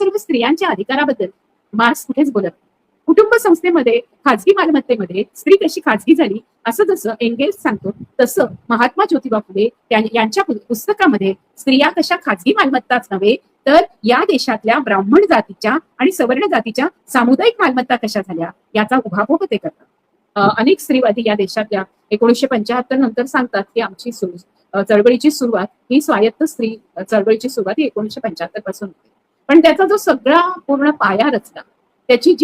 सर्व स्त्रियांच्या अधिकाराबद्दल मार्क्स कुठेच बोलत. कुटुंब संस्थेमध्ये खाजगी मालमत्तेमध्ये स्त्री कशी खाजगी झाली असं जसं एंगेल्स सांगतो, तसं महात्मा ज्योतिबा फुले यांच्या पुस्तकामध्ये स्त्रिया कशा खाजगी मालमत्ताच नव्हे तर या देशातल्या ब्राह्मण जातीच्या आणि सवर्ण जातीच्या सामुदायिक मालमत्ता कशा झाल्या याचा उहापोह ते करतात. अनेक स्त्रीवादी या देशातल्या 1975 नंतर सांगतात की आमची चळवळीची सुरुवात ही स्वायत्त स्त्री चळवळीची सुरुवात ही 1975 पासून होती. पण त्याचा जो सगळा पूर्ण पाया रचला, त्याचे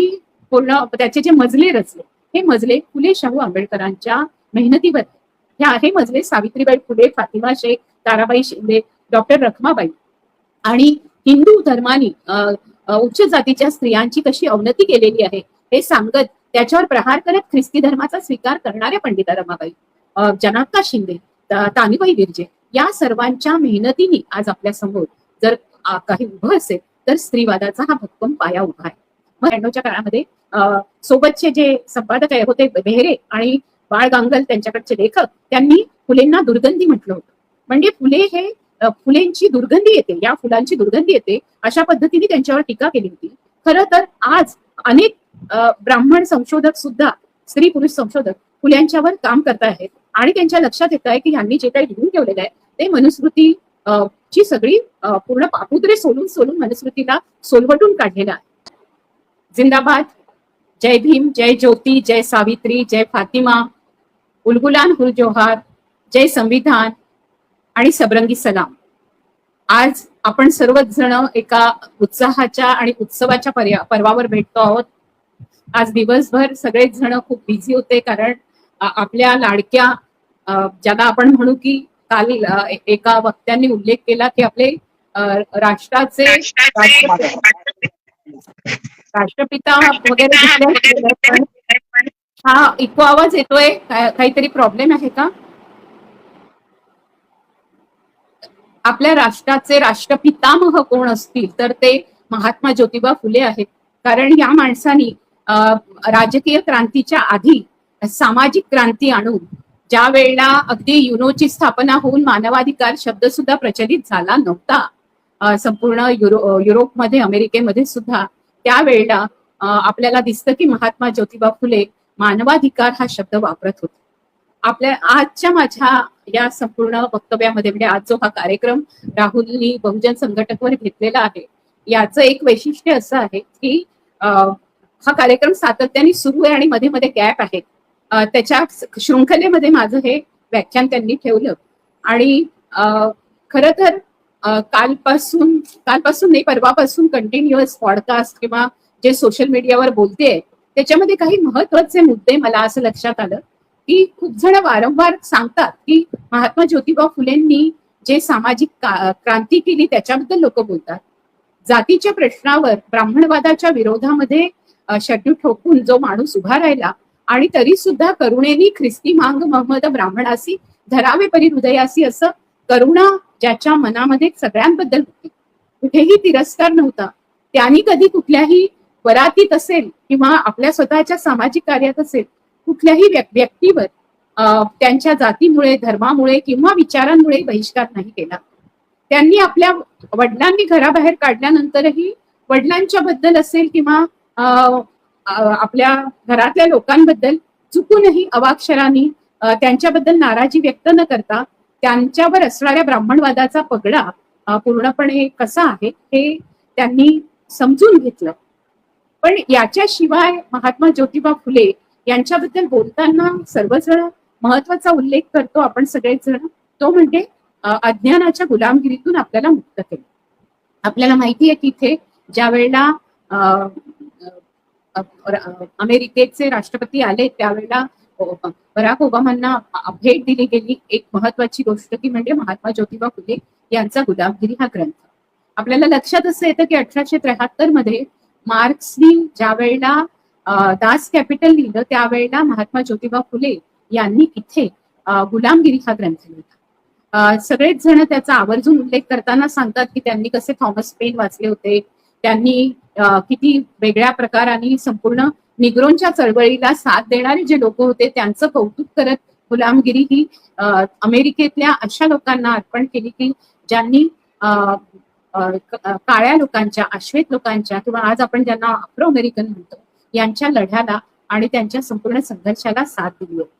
जे मजले रचले, हे मजले फुले शाहू आंबेडकरांच्या मेहनतीवर. हे मजले सावित्रीबाई फुले, फातिमा शेख, ताराबाई शिंदे, डॉक्टर रखमाबाई आणि हिंदू धर्मानी उच्च जातीच्या स्त्रियांची कशी अवनती केलेली आहे हे सांगत त्याच्यावर प्रहार करत ख्रिस्ती धर्माचा स्वीकार करणाऱ्या पंडिता रमाबाई, जनाक्का शिंदे, तानीबाई विरजे या सर्वांच्या मेहनतीने आज आपल्या समोर जर काही उभं असेल तर स्त्रीवादाचा हा भक्कम पाया उभा आहे. मग 90च्या काळामध्ये सोबतचे जे संपादक होते बेहरे आणि बाळ गांगल, त्यांच्याकडचे लेखक, त्यांनी फुलेंना दुर्गंधी म्हटलं होतं. म्हणजे फुले हे फुलेंची दुर्गंधी येते, या फुलांची दुर्गंधी येते अशा पद्धतीने त्यांच्यावर टीका केली होती. खरं तर आज अनेक ब्राह्मण संशोधक सुद्धा, स्त्री पुरुष संशोधक फुल्यांच्यावर काम करत आहेत आणि त्यांच्या लक्षात येत आहे की यांनी जे काही लिहून ठेवलेलं आहे ते मनुस्मृती ची सगळी पूर्ण पापुद्रे सोलून सोलून मनुस्मृतीला सोलवटून काढलेलं आहे. जिंदाबाद, जय भीम, जय ज्योती, जय सावित्री, जय फातिमा, उलगुलान हुल जोहार, जय संविधान आणि सबरंगी सलाम. आज आपण सर्वच जण एका उत्साहाच्या आणि उत्सवाच्या पर्वावर भेटतो आहोत. आज दिवसभर सगळेच जण खूप बिझी होते, कारण आपल्या लाडक्या, ज्याला आपण म्हणू की काल एका वक्त्यांनी उल्लेख केला की आपले राष्ट्राचे राष्ट्रपिता वगैरे. हा इको आवाज येतोय, काहीतरी प्रॉब्लेम आहे का? आपल्या राष्ट्राचे राष्ट्रपितामह कोण असतील तर ते महात्मा ज्योतिबा फुले आहेत. कारण या माणसांनी राजकीय क्रांतीच्या आधी सामाजिक क्रांती आणून, ज्या वेळेला अगदी युनोची स्थापना होऊन मानवाधिकार शब्द सुद्धा प्रचलित झाला नव्हता संपूर्ण युरोपमध्ये, अमेरिकेमध्ये सुद्धा, त्यावेळेला आपल्याला दिसतं की महात्मा ज्योतिबा फुले मानवाधिकार हा शब्द वापरत होते. आपल्या आजच्या माझ्या या संपूर्ण वक्तव्यामध्ये, म्हणजे आज जो हा कार्यक्रम राहुलनी बहुजन संघटकवर घेतलेला आहे, याचं एक वैशिष्ट्य असं आहे की हा कार्यक्रम सातत्याने सुरू आहे आणि मध्ये मध्ये गॅप आहे. त्याच्या शृंखलेमध्ये माझं हे व्याख्यान त्यांनी ठेवलं आणि खरं तर कालपासून नाही, परवापासून कंटिन्युअस पॉडकास्ट किंवा जे सोशल मीडियावर बोलतेय त्याच्यामध्ये काही महत्वाचे मुद्दे मला असं लक्षात आलं की खूप जण वारंवार सांगतात की महात्मा ज्योतिबा फुलेंनी जे सामाजिक क्रांती केली त्याच्याबद्दल लोक बोलतात. जातीच्या प्रश्नावर ब्राह्मणवादाच्या विरोधामध्ये शड्डू ठोकून जो माणूस उभा राहिला आणि तरी सुद्धा करुणेनी ख्रिस्ती मांग महम्मद ब्राह्मणासी धरावे परी हृदयासी, असं करुणा ज्याच्या मनामध्ये सगळ्यांबद्दल होती, कुठेही तिरस्कार नव्हता. त्यांनी कधी कुठल्याही वरातीत असेल किंवा आपल्या स्वतःच्या सामाजिक कार्यात असेल कुठल्याही व्यक्तीवर त्यांच्या जातीमुळे, धर्मामुळे किंवा विचारांमुळे बहिष्कार नाही केला. त्यांनी आपल्या वडिलांनी घराबाहेर काढल्यानंतरही वडिलांच्या बद्दल असेल किंवा आपल्या घरातल्या लोकांबद्दल चुकूनही अवाक्षरांनी त्यांच्याबद्दल नाराजी व्यक्त न करता त्यांच्यावर असणाऱ्या ब्राह्मणवादाचा पगडा पूर्णपणे कसा आहे हे त्यांनी समजून घेतलं. पण याच्याशिवाय महात्मा ज्योतिबा फुले यांच्याबद्दल बोलताना सर्वजण महत्वाचा उल्लेख करतो आपण सगळेच जण, तो म्हणजे अज्ञानाच्या गुलामगिरीतून आपल्याला मुक्त केलं. आपल्याला माहिती आहे की इथे ज्या वेळेला अमेरिकेचे राष्ट्रपती आले त्यावेळेला बराक ओबामांना भेट दिली गेली. एक महत्वाची गोष्ट ती म्हणजे महात्मा ज्योतिबा फुले यांचा गुलामगिरी हा ग्रंथ. आपल्याला लक्षात असं येतं की 1873 मध्ये मार्क्सनी ज्या वेळेला दास कॅपिटल लिहिलं त्यावेळेला महात्मा ज्योतिबा फुले यांनी इथे गुलामगिरी हा ग्रंथ लिहिला. सगळेच जण त्याचा आवर्जून उल्लेख करताना सांगतात की त्यांनी कसे थॉमस पेन वाचले होते, त्यांनी किती वेगळ्या प्रकाराने संपूर्ण निग्रोंच्या चळवळीला साथ देणारे जे लोक होते त्यांचं कौतुक करत गुलामगिरी ही अमेरिकेतल्या अशा लोकांना अर्पण केली की ज्यांनी काळ्या लोकांच्या, आश्वेत लोकांच्या किंवा आज आपण ज्यांना आफ्रो अमेरिकन म्हणतो यांच्या लढ्याला आणि त्यांच्या संपूर्ण संघर्षाला साथ दिली आहे.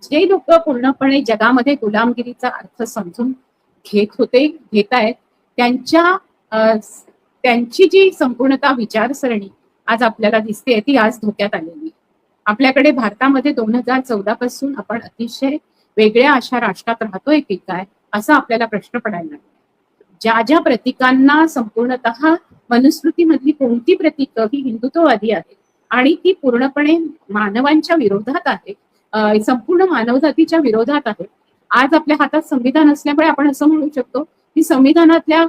जे लोक पूर्णपणे जगामध्ये गुलामगिरीचा अर्थ समजून घेत आहेत त्यांची जी संपूर्णता विचारसरणी आज आपल्याला दिसते ती आज धोक्यात आलेली. आपल्याकडे भारतामध्ये 2014 पासून आपण अतिशय वेगळ्या अशा राष्ट्रात राहतोय की काय असा आपल्याला प्रश्न पडायला लागला. ज्या ज्या प्रतीकांना संपूर्णतः मनुस्मृतीमधली कोणती प्रतीक ही हिंदुत्ववादी आहेत आणि ती पूर्णपणे मानवांच्या विरोधात आहे, संपूर्ण मानवजातीच्या विरोधात आहे. आज आपल्या हातात संविधान असल्यामुळे आपण असं म्हणू शकतो की संविधानातल्या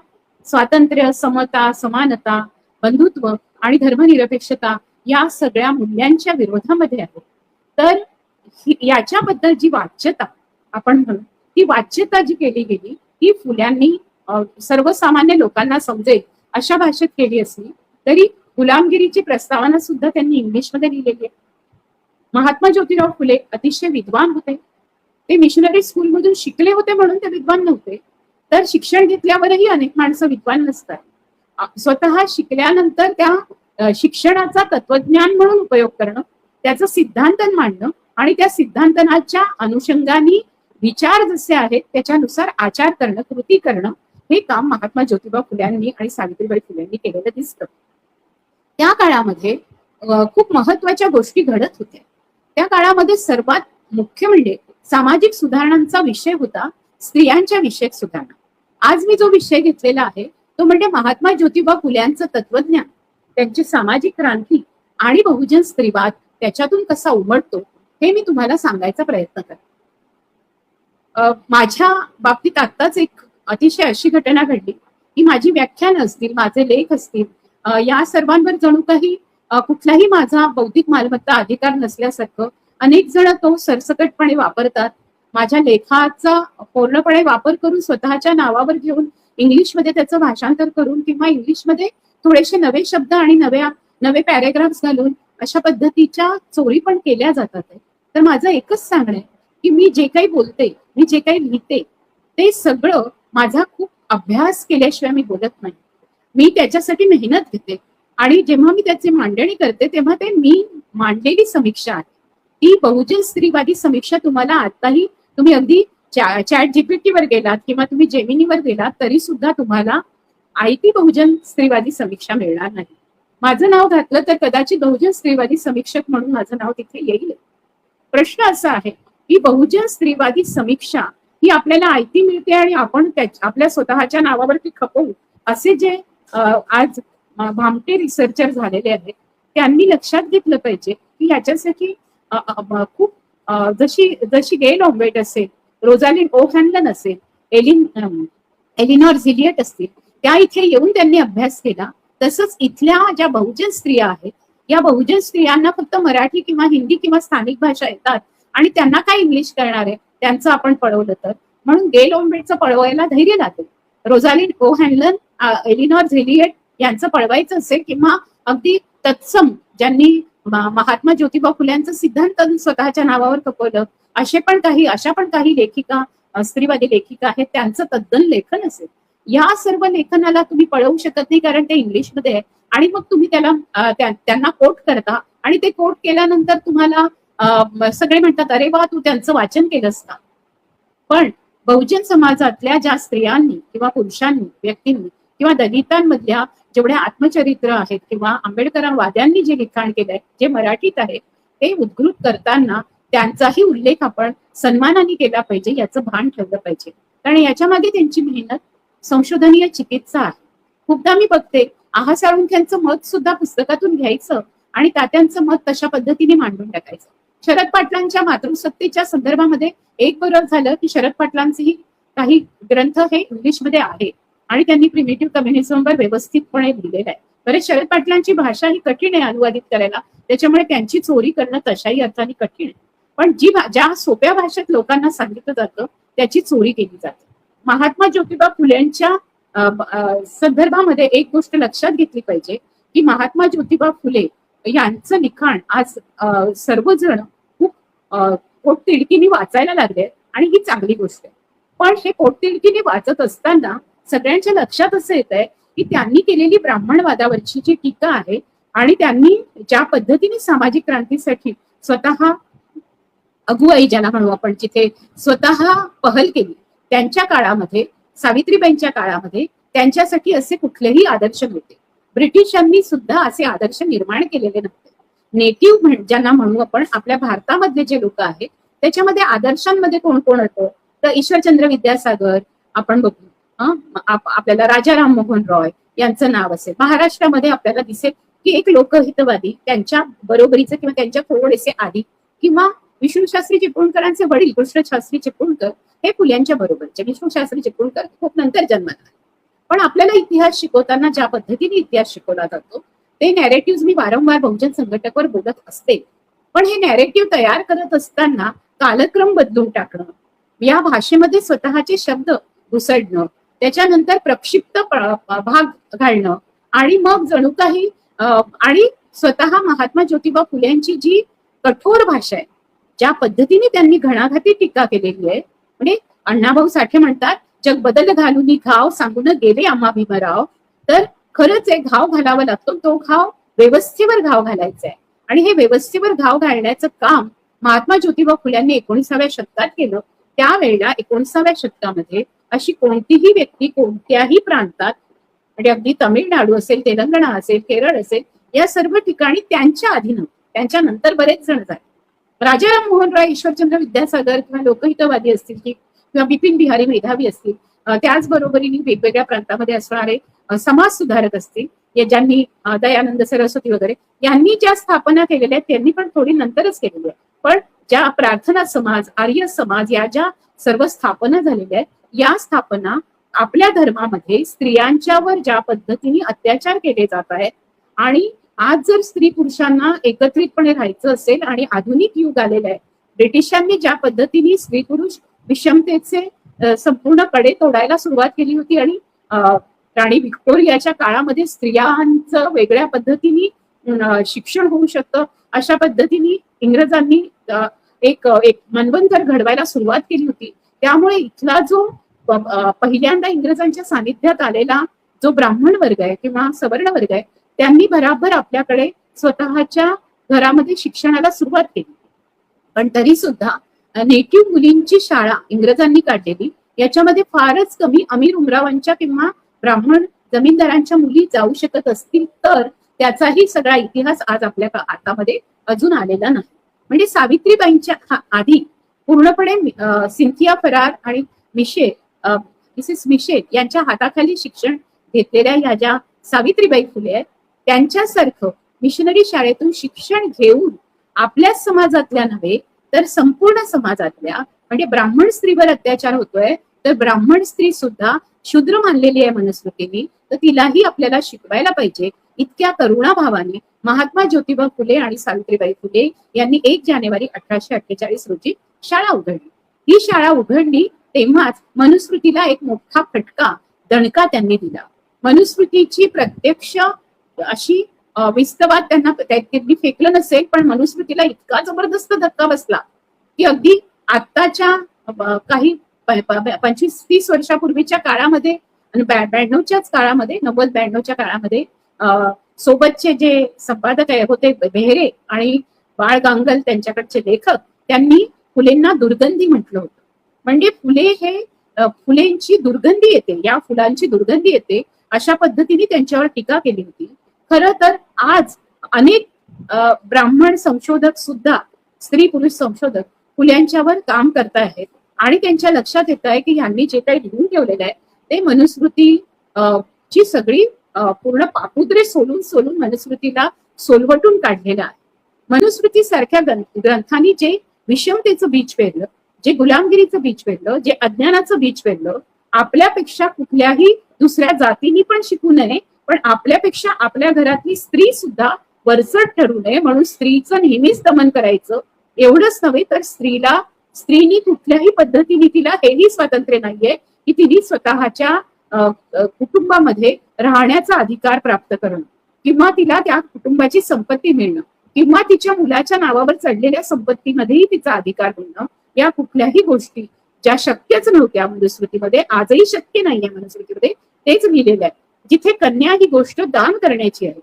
स्वातंत्र्य, समता, समानता, बंधुत्व आणि धर्मनिरपेक्षता या सगळ्या मूल्यांच्या विरोधामध्ये आहे. तर याच्याबद्दल जी वाच्यता आपण म्हणू, ती वाच्यता जी केली गेली ती फुल्यांनी सर्वसामान्य लोकांना समजेल अशा भाषेत केली असली तरी गुलामगिरीची प्रस्तावना सुद्धा त्यांनी इंग्लिशमध्ये लिहिलेली आहे. महात्मा ज्योतिराव फुले अतिशय विद्वान होते. ते मिशनरी स्कूलमधून शिकले होते म्हणून ते विद्वान नव्हते, तर शिक्षण घेतल्यावरही अनेक माणसं विद्वान नसतात. स्वतः शिकल्यानंतर त्या शिक्षणाचा तत्वज्ञान म्हणून उपयोग करणं, त्याचं सिद्धांतन मांडणं आणि त्या सिद्धांतनाच्या अनुषंगाने विचार जसे आहेत त्याच्यानुसार आचार करणं, कृती करणं, हे काम महात्मा ज्योतिबा फुल्यांनी आणि सावित्रीबाई फुल्यांनी केलेलं दिसतं. त्या काळामध्ये खूप महत्वाच्या गोष्टी घडत होत्या. त्या काळामध्ये सर्वात मुख्य म्हणजे सामाजिक सुधारणांचा विषय होता स्त्रियांच्या विषयक सुधारणा. आज मी जो विषय घेतलेला आहे तो म्हणजे महात्मा ज्योतिबा फुल्यांचं तत्वज्ञान, त्यांची सामाजिक क्रांती आणि बहुजन स्त्रीवाद त्याच्यातून कसा उमटतो हे मी तुम्हाला सांगायचा प्रयत्न करते. माझ्या बाबतीत आत्ताच एक अतिशय अशी घटना घडली की माझी व्याख्यान असतील, माझे लेख असतील, या सर्वांवर जणू काही कुठलाही माझा बौद्धिक मालमत्ता अधिकार नसल्यासारखं अनेक जण तो सरसकटपणे वापरतात. माझ्या लेखाचा पूर्णपणे वापर करून स्वतःच्या नावावर घेऊन इंग्लिशमध्ये त्याचं भाषांतर करून किंवा इंग्लिशमध्ये थोडेसे नवे शब्द आणि नवे पॅरेग्राफ्स घालून अशा पद्धतीच्या चोरी पण केल्या जातात. तर माझं एकच सांगणं आहे की मी जे काही बोलते, मी जे काही लिहिते ते सगळं माझा खूप अभ्यास केल्याशिवाय मी बोलत नाही. मी त्याच्यासाठी मेहनत घेते आणि जेव्हा मी त्याची मांडणी करते तेव्हा ते मी मांडलेली समीक्षा आहे. ती बहुजन स्त्रीवादी समीक्षा तुम्हाला आताही तुम्ही अगदी चॅट जीपीटी वर गेलात किंवा तुम्ही जेमिनीवर गेलात तरी सुद्धा तुम्हाला आयती बहुजन स्त्रीवादी समीक्षा मिळणार नाही. माझं नाव घातलं तर कदाचित बहुजन स्त्रीवादी समीक्षक म्हणून माझं नाव तिथे येईल. प्रश्न असा आहे की बहुजन स्त्रीवादी समीक्षा ही आपल्याला आयती मिळते आणि आपण आपल्या स्वतःच्या नावावरती खपवू असे जे आज भामटे रिसर्चर झालेले आहेत त्यांनी लक्षात घेतलं पाहिजे की याच्यासाठी खूप जशी गेल ऑम्वेट असेल, रोझालिंड ओहॅनलन असेल, एलिनॉर झिलियट असतील, त्या इथे येऊन त्यांनी अभ्यास केला. तसंच इथल्या ज्या बहुजन स्त्रिया आहेत या बहुजन स्त्रियांना फक्त मराठी किंवा हिंदी किंवा स्थानिक भाषा येतात आणि त्यांना काय इंग्लिश करणार आहे त्यांचं आपण पळवलं तर, म्हणून गेल ऑम्वेटचं पळवायला धैर्य लागेल. रोझालिंड ओहॅनलन, एलिनॉर झिलियट यांचं पळवायचं असेल किंवा अगदी तत्सम ज्यांनी महात्मा ज्योतिबा फुल्यांचं सिद्धांत स्वतःच्या नावावर खपवलं अशा पण काही लेखिका, स्त्रीवादी लेखिका आहेत, त्यांचं तद्दन लेखन असेल. या सर्व लेखनाला तुम्ही पळवू शकत नाही कारण ते इंग्लिशमध्ये आहे आणि मग तुम्ही त्यांना कोट करता आणि ते कोट केल्यानंतर तुम्हाला सगळे म्हणतात अरे वा तू त्यांचं वाचन केलंस का. पण बहुजन समाजातल्या ज्या स्त्रियांनी किंवा पुरुषांनी, व्यक्तींनी किंवा दलितांमधल्या जेवढ्या आत्मचरित्र आहेत किंवा आंबेडकरवाद्यांनी जे लिखाण केलंय जे मराठीत आहे ते उद्घृत करताना त्यांचाही उल्लेख आपण सन्मानाने केला पाहिजे, याचं भान ठेवलं पाहिजे. कारण याच्या मागे त्यांची मेहनत, संशोधनीय चिकित्सा आहे. खूपदा मी बघते आहा साळुंख्यांचं मत सुद्धा पुस्तकातून घ्यायचं आणि तात्यांचं मत तशा पद्धतीने मांडून टाकायचं. शरद पाटलांच्या मातृसत्तेच्या संदर्भामध्ये एक बरं झालं की शरद पाटलांचेही काही ग्रंथ हे इंग्लिशमध्ये आहे आणि त्यांनी प्रिमिटिव्ह कम्युनिझमवर व्यवस्थितपणे लिहिलेलं आहे. बरेच शरद पाटलांची भाषा ही कठीण आहे अनुवादित करायला, त्याच्यामुळे त्यांची चोरी करणं तशाही अर्थाने कठीण आहे. पण ज्या सोप्या भाषेत लोकांना सांगितलं जातं त्याची चोरी केली जाते. महात्मा ज्योतिबा फुलेंच्या संदर्भामध्ये एक गोष्ट लक्षात घेतली पाहिजे की महात्मा ज्योतिबा फुले यांचं लिखाण आज सर्वजण खूप पोटतिडकीने वाचायला लागले आणि ही चांगली गोष्ट आहे. पण हे पोटतिडकीने वाचत असताना सगळ्यांच्या लक्षात असं येत आहे की त्यांनी केलेली ब्राह्मणवादावरची जी टीका आहे आणि त्यांनी ज्या पद्धतीने सामाजिक क्रांतीसाठी स्वतः अगुवाई ज्याला म्हणू आपण, जिथे स्वतः पहल केली, त्यांच्या काळामध्ये, सावित्रीबाईंच्या काळामध्ये त्यांच्यासाठी असे कुठलेही आदर्श नव्हते. ब्रिटिशांनी सुद्धा असे आदर्श निर्माण केलेले नव्हते. नेटिव्ह ज्यांना म्हणू आपण, आपल्या भारतामधले जे लोक आहेत त्याच्यामध्ये आदर्शांमध्ये कोण कोण होतं, तर ईश्वरचंद्र विद्यासागर आपण बघू, आपल्याला राजा राममोहन रॉय यांचं नाव असेल. महाराष्ट्रामध्ये आपल्याला दिसेल की एक लोकहितवादी, त्यांच्या बरोबरीचे किंवा त्यांच्या थोडेसे आधी, किंवा विष्णुशास्त्री चिपळूणकरांचे वडील कृष्णशास्त्री चिपळूणकर हे फुल्यांच्या बरोबरचे. विष्णुशास्त्री चिपळूणकर खूप नंतर जन्माला. पण आपल्याला इतिहास शिकवताना ज्या पद्धतीने इतिहास शिकवला जातो ते नॅरेटिव्ह मी वारंवार बहुजन संघटकवर बोलत असते, पण हे नॅरेटिव्ह तयार करत असताना कालक्रम बदलून टाकणं, या भाषेमध्ये स्वतःचे शब्द घुसडणं, त्याच्यानंतर प्रक्षिप्त भाग घालणं, आणि मग जणू काही आणि स्वतः महात्मा ज्योतिबा फुल्यांची जी कठोर भाषा आहे, ज्या पद्धतीने त्यांनी घणाघाती टीका केलेली आहे, म्हणजे अण्णाभाऊ साठे म्हणतात, जग बदल घालून घाव सांगून गेले आम्हा भीमराव. तर खरंच एक घाव घालावा लागतो, तो घाव व्यवस्थेवर घाव घालायचा आहे, आणि हे व्यवस्थेवर घाव घालण्याचं काम महात्मा ज्योतिबा फुल्यांनी 19व्या शतकात केलं. त्यावेळेला 19व्या शतकामध्ये अशी कोणतीही व्यक्ती कोणत्याही प्रांतात, म्हणजे अगदी तमिळनाडू असेल, तेलंगणा असेल, केरळ असेल, या सर्व ठिकाणी त्यांच्या आधी नव्हतं. त्यांच्या नंतर बरेच जण झाले. राजाराम मोहन राय, ईश्वरचंद्र विद्यासागर किंवा लोकहितवादी असतील किंवा बिपिन बिहारी मेधावी असतील, त्याचबरोबरीने वेगवेगळ्या प्रांतामध्ये असणारे समाज सुधारक असतील, ज्यांनी दयानंद सरस्वती वगैरे यांनी ज्या स्थापना केलेल्या आहेत त्यांनी पण थोडी नंतरच केलेली आहे. पण ज्या प्रार्थना समाज, आर्य समाज, या ज्या सर्व स्थापना झालेल्या आहेत, या स्थापना आपल्या धर्मामध्ये स्त्रियांच्यावर ज्या पद्धतीने अत्याचार केले जात आहेत, आणि आज जर स्त्री पुरुषांना एकत्रितपणे राहायचं असेल आणि आधुनिक युग आलेलं आहे, ब्रिटिशांनी ज्या पद्धतीने स्त्री पुरुष विषमतेचे संपूर्ण कडे तोडायला सुरुवात केली होती, आणि राणी व्हिक्टोरियाच्या काळामध्ये स्त्रियांचं वेगळ्या पद्धतीने शिक्षण होऊ शकतं अशा पद्धतीने इंग्रजांनी एक मनवंतर घडवायला सुरुवात केली होती. त्यामुळे इथला जो पहिल्यांदा इंग्रजांच्या सानिध्यात आलेला जो ब्राह्मण वर्ग आहे किंवा सवर्ण वर्ग आहे, त्यांनी बराबर आपल्याकडे स्वतःच्या घरामध्ये शिक्षणाला सुरुवात केली. पण तरी सुद्धा नेटिव्ह मुलींची शाळा इंग्रजांनी काढलेली, याच्यामध्ये फारच कमी अमीर उमरावांच्या किंवा ब्राह्मण जमीनदारांच्या मुली जाऊ शकत असतील, तर त्याचाही सगळा इतिहास आज आपल्या हातामध्ये अजून आलेला नाही. म्हणजे सावित्रीबाईंच्या आधी पूर्णपणे सिंथिया फरार आणि मिसेस मिशेल यांच्या हाताखाली शिक्षण घेतलेल्या या ज्या सावित्रीबाई फुले आहेत, त्यांच्यासारखं मिशनरी शाळेतून शिक्षण घेऊन आपल्या समाजातल्या नव्हे तर संपूर्ण समाजातल्या, म्हणजे ब्राह्मण स्त्रीवर अत्याचार होतोय, तर ब्राह्मण स्त्री सुद्धा शूद्र मानलेली आहे मनुस्मृतीने, तर तिलाही आपल्याला शिकवायला पाहिजे. इतक्या करुणा भावाने महात्मा ज्योतिबा फुले आणि सावित्रीबाई फुले यांनी 1 जानेवारी 1848 रोजी शाळा उघडली. ही शाळा उघडली तेव्हाच मनुस्मृतीला एक मोठा फटका, दणका त्यांनी दिला. मनुस्मृतीची प्रत्यक्ष अशी विस्तवात त्यांनी फेकलं नसेल, पण मनुस्मृतीला इतका जबरदस्त धक्का बसला की अगदी आत्ताच्या काही 25-30 वर्षापूर्वीच्या काळामध्ये, 92च्याच काळामध्ये, 90-92च्या काळामध्ये सोबतचे जे संपादक होते बेहरे आणि बाळ गांगल, त्यांच्याकडचे लेखक, त्यांनी फुलेंना दुर्गंधी म्हटलं होतं. म्हणजे फुले हे फुलेंची दुर्गंधी येते, या फुलांची दुर्गंधी येते, अशा पद्धतीने त्यांच्यावर टीका केली होती. खरं तर आज अनेक ब्राह्मण संशोधक सुद्धा, स्त्री पुरुष संशोधक फुल्यांच्यावर काम करत आहेत, आणि त्यांच्या लक्षात येत आहे की यांनी जे काही लिहून ठेवलेलं आहे ते मनुस्मृती ची सगळी पूर्ण पापुद्रे सोलून मनुस्मृतीला सोलवटून काढलेलं आहे. मनुस्मृती सारख्या ग्रंथांनी जे विषमतेचं बीज पेरलं, जे गुलामगिरीचं बीज पेरलं, जे अज्ञानाचं बीज पेरलं, आपल्यापेक्षा कुठल्याही दुसऱ्या जातीनी पण शिकू नये, पण आपल्यापेक्षा आपल्या घरातली स्त्री सुद्धा वरचढ ठरू नये म्हणून स्त्रीचं नेहमीच दमन करायचं. एवढंच नव्हे तर स्त्रीनी कुठल्याही पद्धतीने, तिला हेही स्वातंत्र्य नाहीये की तिने स्वतःच्या कुटुंबामध्ये राहण्याचा अधिकार प्राप्त करणं, किंवा तिला त्या कुटुंबाची संपत्ती मिळणं, किंवा तिच्या मुलाच्या नावावर चढलेल्या संपत्तीमध्येही तिचा अधिकार मिळणं. या कुठल्याही गोष्टी ज्या शक्यच नव्हत्या मनुस्मृतीमध्ये, आजही शक्य नाहीये मनुस्मृतीमध्ये, तेच लिहिलेलं आहे. जिथे कन्या ही गोष्ट दान करण्याची आहे,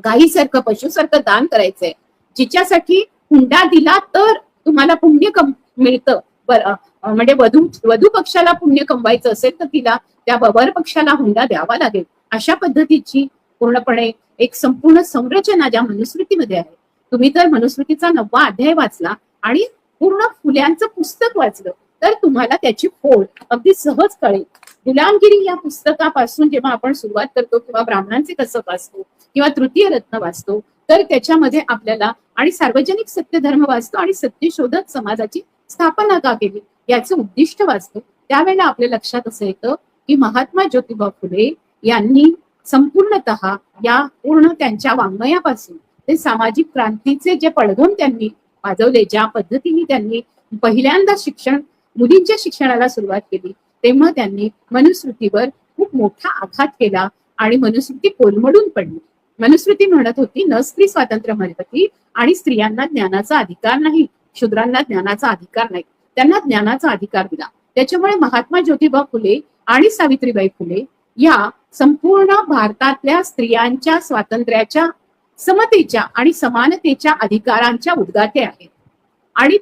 गायीसारखं पशुसारखं दान करायचंय, जिच्यासाठी हुंडा दिला तर तुम्हाला पुण्य मिळतं. म्हणजे वधू पक्षाला पुण्य कमवायचं असेल तर तिला त्या वर पक्षाला हुंडा द्यावा लागेल, अशा पद्धतीची पूर्णपणे एक संपूर्ण संरचना ज्या मनुस्मृतीमध्ये आहे. तुम्ही तर मनुस्मृतीचा 9वा अध्याय वाचला आणि पूर्ण फुल्यांचं पुस्तक वाचलं तर तुम्हाला त्याची फोड अगदी सहज कळेल. गुलामगिरी या पुस्तकापासून जेव्हा आपण सुरुवात करतो किंवा ब्राह्मणांचे कसं वाचतो किंवा तृतीय रत्न वाचतो, तर त्याच्यामध्ये आपल्याला आणि सार्वजनिक सत्यधर्म वाचतो आणि सत्यशोधक समाजाची स्थापना का केली याचं उद्दिष्ट वाचतो, त्यावेळेला आपल्या लक्षात असं येतं की महात्मा ज्योतिबा फुले यांनी संपूर्णतः या पूर्ण त्यांच्या वाङ्मयापासून ते सामाजिक क्रांतीचे जे पडघम त्यांनी वाजवले, ज्या पद्धतीने त्यांनी पहिल्यांदा मुलींच्या शिक्षणाला सुरुवात केली, तेव्हा त्यांनी मनुस्मृतीवर खूप मोठा आघात केला आणि मनुस्मृती कोलमडून पडली. मनुस्मृती म्हणत होती न स्त्री स्वातंत्र्य म्हणत आणि स्त्रियांना ज्ञानाचा अधिकार नाही, शूद्रांना ज्ञानाचा अधिकार नाही, त्यांना ज्ञानाचा अधिकार दिला. त्याच्यामुळे महात्मा ज्योतिबा फुले आणि सावित्रीबाई फुले या संपूर्ण भारतातल्या स्त्रियांच्या स्वातंत्र्याच्या, समतेच्या आणि समानतेच्या अधिकारांच्या उद्गाते आहेत. आणि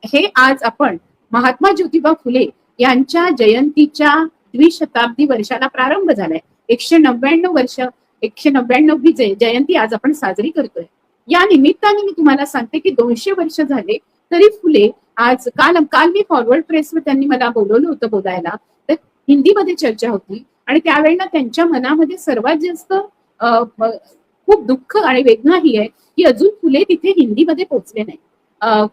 हे आज आपण महात्मा ज्योतिबा फुले यांच्या जयंतीच्या द्विशताब्दी वर्षाला प्रारंभ झालाय. 199वी जयंती आज आपण साजरी करतोय. या निमित्ताने मी तुम्हाला सांगते की 200 वर्ष झाले तरी फुले आज काल मी फॉरवर्ड प्रेसवर त्यांनी मला बोलवलं होतं बोलायला, तर हिंदीमध्ये चर्चा होती आणि त्यावेळेला त्यांच्या मनामध्ये सर्वात जास्त खूप दुःख आणि वेदना ही आहे की अजून फुले तिथे हिंदीमध्ये पोहोचले नाही.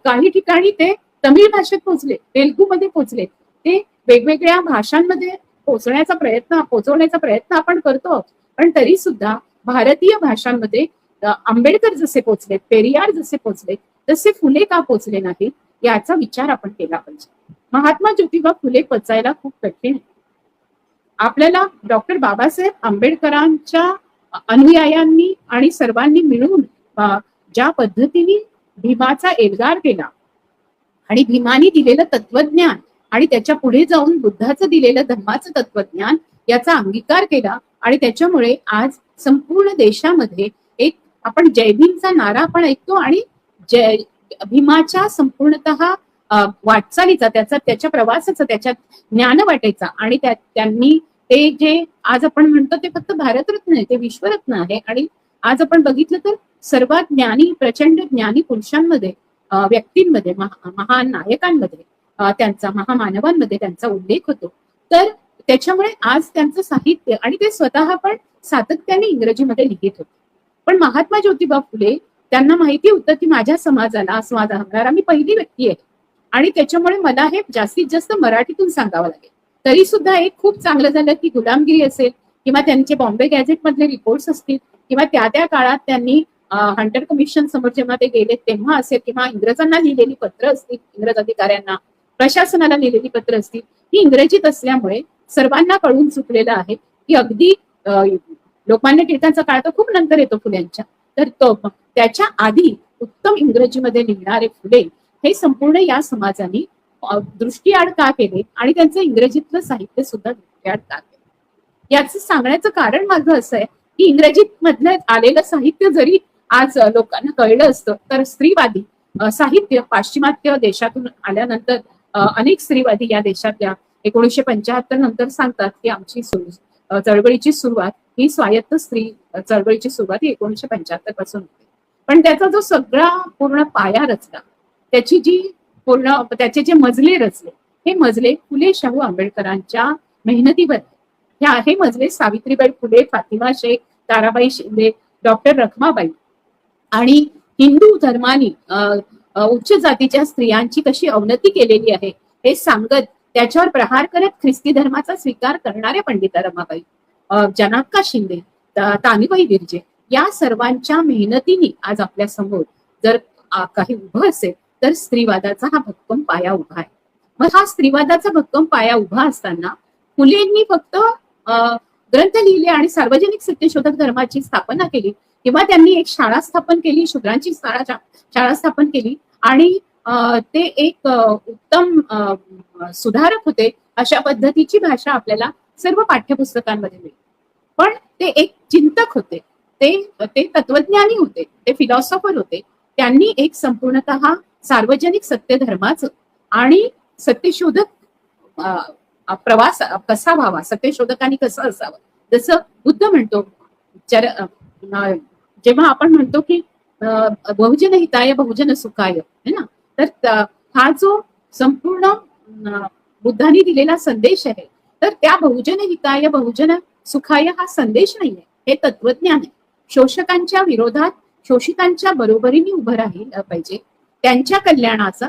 काही ठिकाणी ते तमिळ भाषेत पोहोचले, तेलुगूमध्ये पोहोचले, ते वेगवेगळ्या भाषांमध्ये पोहोचवण्याचा प्रयत्न आपण करतो. पण तरी सुद्धा भारतीय भाषांमध्ये आंबेडकर जसे पोहोचले, पेरियार जसे पोहोचले, तसे फुले का पोहोचले नाहीत याचा विचार आपण केला पाहिजे. महात्मा ज्योतिबा फुले पचायला खूप कठीण आहे. आपल्याला डॉक्टर बाबासाहेब आंबेडकरांच्या अनुयायांनी आणि सर्वांनी मिळून ज्या पद्धतीने भीमाचा एल्गार केला आणि भीमानी दिलेलं तत्वज्ञान आणि त्याच्या पुढे जाऊन बुद्धाचं दिलेलं धम्माचं तत्वज्ञान याचा अंगीकार केला आणि त्याच्यामुळे आज संपूर्ण देशामध्ये एक आपण जय भीमचा नारा आपण ऐकतो आणि भीमाच्या संपूर्णतः वाटचालीचा, त्याच्या प्रवासाचा, त्याच्या ज्ञान वाटायचा आणि त्यांनी ते जे आज आपण म्हणतो ते फक्त भारतरत्न आहे, ते विश्वरत्न आहे. आणि आज आपण बघितलं तर सर्वात ज्ञानी, प्रचंड ज्ञानी पुरुषांमध्ये, व्यक्तींमध्ये, महान नायकांमध्ये, त्यांचा महामानवांमध्ये त्यांचा उल्लेख होतो. तर त्याच्यामुळे आज त्यांचं साहित्य आणि ते स्वतः पण सातत्याने इंग्रजीमध्ये लिहित होते. पण महात्मा ज्योतिबा फुले त्यांना माहिती होतं की माझ्या समाजाला स्वाद आणणारा मी पहिली व्यक्ती आहे आणि त्याच्यामुळे मला हे जास्तीत जास्त मराठीतून सांगावं लागेल. तरी सुद्धा एक खूप चांगलं झालं की गुलामगिरी असेल किंवा त्यांचे बॉम्बे गॅझेट मधले रिपोर्ट्स असतील किंवा त्या काळात त्यांनी हंटर कमिशन समोर जेव्हा ते गेले तेव्हा असेल किंवा इंग्रजांना लिहिलेली पत्र असतील, इंग्रज अधिकाऱ्यांना, प्रशासनाला लिहिलेली पत्र असतील, ही इंग्रजीत असल्यामुळे सर्वांना कळून चुकलेलं आहे की अगदी लोकमान्य टिळकांचा काळ तर खूप नंतर येतो फुल्यांच्या, तर त्याच्या आधी उत्तम इंग्रजीमध्ये लिहिणारे फुले हे संपूर्ण या समाजाने दृष्टीआड का केले आणि त्यांचं इंग्रजीतलं साहित्य सुद्धा दृष्टीआड का केले याचं सांगण्याचं कारण माझं असं आहे की इंग्रजीत मधलं आलेलं साहित्य जरी आज लोकांना कळलं असतं तर स्त्रीवादी साहित्य पाश्चिमात्य देशातून आल्यानंतर अनेक स्त्रीवादी या देशातल्या 1975 नंतर सांगतात की आमची चळवळीची सुरुवात ही स्वायत्त स्त्री चळवळीची सुरुवात ही 1975 पासून होती. पण त्याचा जो सगळा पूर्ण पाया रचला, त्याचे जे मजले रचले, हे मजले फुले शाहू आंबेडकरांच्या मेहनतीवर. हे मजले सावित्रीबाई फुले, फातिमा शेख, ताराबाई शिंदे, डॉक्टर रखमाबाई आणि हिंदू धर्मानी उच्च जातीच्या स्त्रियांची कशी अवनती केलेली आहे हे सांगत त्याच्यावर प्रहार करत ख्रिस्ती धर्माचा स्वीकार करणाऱ्या पंडिता रमाबाई, जनाक्का शिंदे, तानीबाई विर्जे या सर्वांच्या मेहनतीने आज आपल्या समोर जर काही उभं असेल तर स्त्रीवादाचा हा भक्कम पाया उभा आहे. मग हा स्त्रीवादाचा भक्कम पाया उभा असताना फुलेंनी फक्त ग्रंथ लिहिले आणि सार्वजनिक सत्यशोधक धर्माची स्थापना केली किंवा त्यांनी एक शाळा स्थापन केली, शूद्रांची शाळा स्थापन केली आणि ते एक उत्तम सुधारक होते अशा पद्धतीची भाषा आपल्याला सर्व पाठ्यपुस्तकांमध्ये मिळते. पण ते एक चिंतक होते, ते ते तत्वज्ञानी होते, ते फिलॉसॉफर होते. त्यांनी एक संपूर्णतः सार्वजनिक सत्यधर्माचं आणि सत्यशोधक प्रवास कसा व्हावा, सत्यशोधकांनी कसं असावं. जसं बुद्ध म्हणतो, जेव्हा आपण म्हणतो की बहुजन हिताय बहुजन सुखाय, है ना, तर हा जो संपूर्ण बुद्धांनी दिलेला संदेश आहे, तर त्या बहुजन हिताय बहुजन सुखाय हा संदेश नाहीये, हे तत्वज्ञान आहे. शोषकांच्या विरोधात शोषितांच्या बरोबरीने उभं राहिलं पाहिजे, त्यांच्या कल्याणाचा.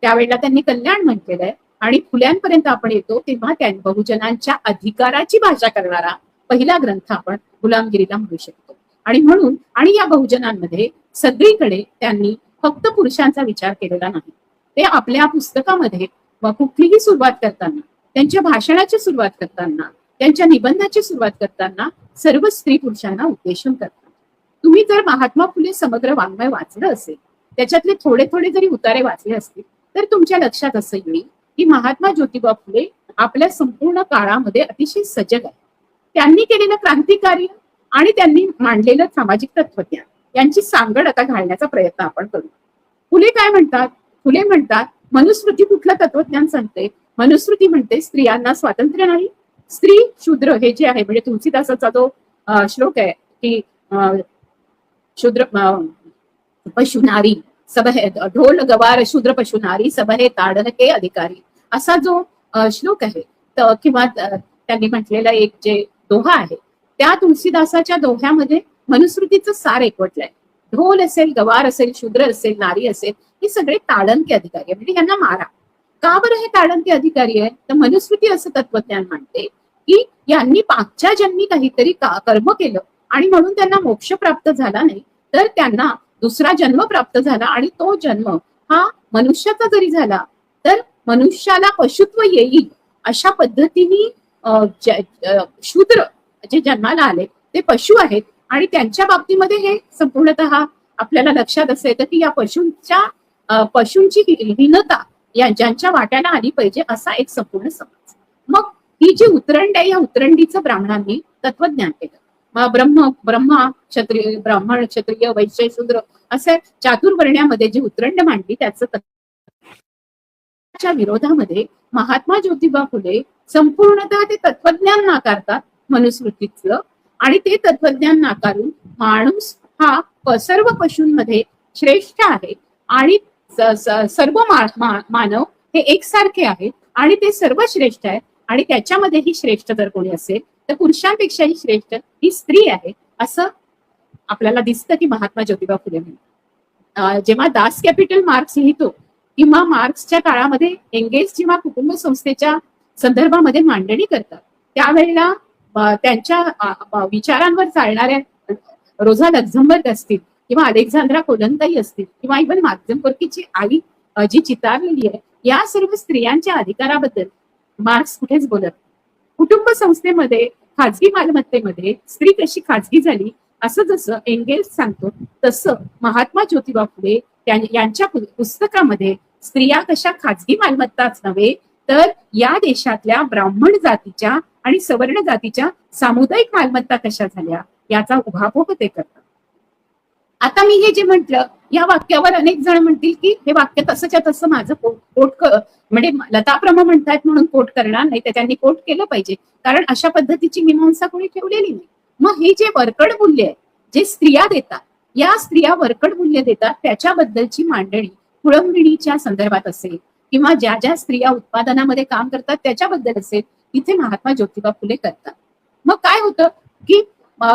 त्यावेळेला त्यांनी कल्याण म्हटलेलं आहे. आणि फुल्यांपर्यंत आपण येतो तेव्हा त्या बहुजनांच्या अधिकाराची भाषा करणारा पहिला ग्रंथ आपण गुलामगिरीला म्हणू शकतो. आणि म्हणून आणि या बहुजनांमध्ये सगळीकडे त्यांनी फक्त पुरुषांचा विचार केलेला नाही. ते आपल्या पुस्तकामध्ये कुठलीही सुरुवात करताना, त्यांच्या भाषणाची सुरुवात करताना, त्यांच्या निबंधाची सुरुवात करताना सर्व स्त्री पुरुषांना उद्देशून करतात. तुम्ही जर महात्मा फुले समग्र वाङ्मय वाचलं असेल, त्याच्यातले थोडे थोडे जरी उतारे वाचले असतील, तर तुमच्या लक्षात असं येईल की महात्मा ज्योतिबा फुले आपल्या संपूर्ण काळामध्ये अतिशय सजग आहे. त्यांनी केलेलं क्रांतिकार्य आणि त्यांनी मांडलेलं सामाजिक तत्वज्ञान यांची सांगड आता घालण्याचा प्रयत्न आपण करू. फुले काय म्हणतात? फुले म्हणतात मनुस्मृती कुठलं तत्वज्ञान सांगते? मनुस्मृती म्हणते स्त्रियांना स्वातंत्र्य नाही, स्त्री शूद्र हे जे आहे, म्हणजे तुलसीदासाचा जो श्लोक आहे की शूद्र पशु नारी सब है, ढोल गवार शूद्र पशु नारी सब है ताडन के अधिकारी, असा जो श्लोक आहे, किंवा त्यांनी म्हटलेला एक जे दोहा आहे, त्या तुलसीदासाच्या दोह्यामध्ये मनुस्मृतीचं सार एकवटलंय. ढोल असेल, गवार असेल, शूद्र असेल, नारी असेल, हे सगळे ताडन के अधिकारी आहे, म्हणजे यांना मारा. का बरं हे ताडन के अधिकारी आहे? तर मनुस्मृती असं तत्वज्ञान मांडते की यांनी मागच्या जन्मी काहीतरी कर्म केलं आणि म्हणून त्यांना मोक्ष प्राप्त झाला नाही, तर त्यांना दुसरा जन्म प्राप्त झाला आणि तो जन्म हा मनुष्याचा जरी झाला तर मनुष्याला पशुत्व येईल अशा पद्धतीने शूद्र जे जन्माला आले ते पशु आहेत. आणि त्यांच्या बाबतीमध्ये हे संपूर्णतः आपल्याला लक्षात असं येतं की या पशूंची हीनता या ज्यांच्या वाट्याला आली पाहिजे असा एक संपूर्ण समाज. मग ही जी उतरंड आहे, या उतरंडीचं ब्राह्मणांनी तत्वज्ञान केलं. ब्रह्मा क्षत्रिय, ब्राह्मण, क्षत्रिय, वैश्य, शूद्र असे चातुर्वर्ण्यामध्ये जी उतरंड मांडली, त्याच्या विरोधामध्ये महात्मा ज्योतिबा फुले संपूर्णतः ते तत्वज्ञान नाकारतात मनुस्मृतीतलं, आणि ते तत्वज्ञान नाकारून माणूस हा सर्व पशूंमध्ये श्रेष्ठ आहे आणि सर्व मानव हे एकसारखे आहेत आणि ते सर्व श्रेष्ठ आहेत. आणि त्याच्यामध्येही श्रेष्ठ जर कोणी असेल तर पुरुषांपेक्षाही श्रेष्ठ ही स्त्री आहे, असं आपल्याला दिसतं की महात्मा ज्योतिबा फुले म्हणतात. जेव्हा दास कॅपिटल मार्क्स लिहितो किंवा मार्क्सच्या काळामध्ये एंगेल्स जेव्हा कुटुंब संस्थेच्या संदर्भामध्ये मांडणी करतात, त्यावेळेला त्यांच्या विचारांवर चालणाऱ्या रोझा लक्झमबर्ग असतील किंवा अलेक्झांद्रा कोलंताई असतील किंवा इव्हन मार्क्झम गोर्कीची आई जी चितारलेली आहे, या सर्व स्त्रियांच्या अधिकाराबद्दल मार्क्स कुठेच बोलत. कुटुंब संस्थेमध्ये, खाजगी मालमत्तेमध्ये स्त्री कशी खाजगी झाली असं जसं एंगेल्स सांगतो, तसं महात्मा ज्योतिबा फुले यांच्या पुस्तकामध्ये स्त्रिया कशा खाजगी मालमत्ताच नव्हे तर या देशातल्या ब्राह्मण जातीच्या आणि सवर्ण जातीच्या सामुदायिक मालमत्ता कशा झाल्या याचा उहापोह ते करतात. आता मी हे जे म्हटलं, या वाक्यावर अनेक जण म्हणतील की हे वाक्य तसंच्या तसं माझं कोट म्हणजे लताप्रमा म्हणतात म्हणून कोट करणार नाही, तर त्यांनी कोट केलं पाहिजे, कारण अशा पद्धतीची मीमांसा कोणी ठेवलेली नाही. मग हे जे वरकड मूल्य आहे, जे स्त्रिया देतात, या स्त्रिया वरकड मूल्य देतात, त्याच्याबद्दलची मांडणी कुळंबिणीच्या संदर्भात असेल किंवा ज्या ज्या स्त्रिया उत्पादनामध्ये काम करतात त्याच्याबद्दल असेल, तिथे महात्मा ज्योतिबा फुले करतात. मग काय होतं की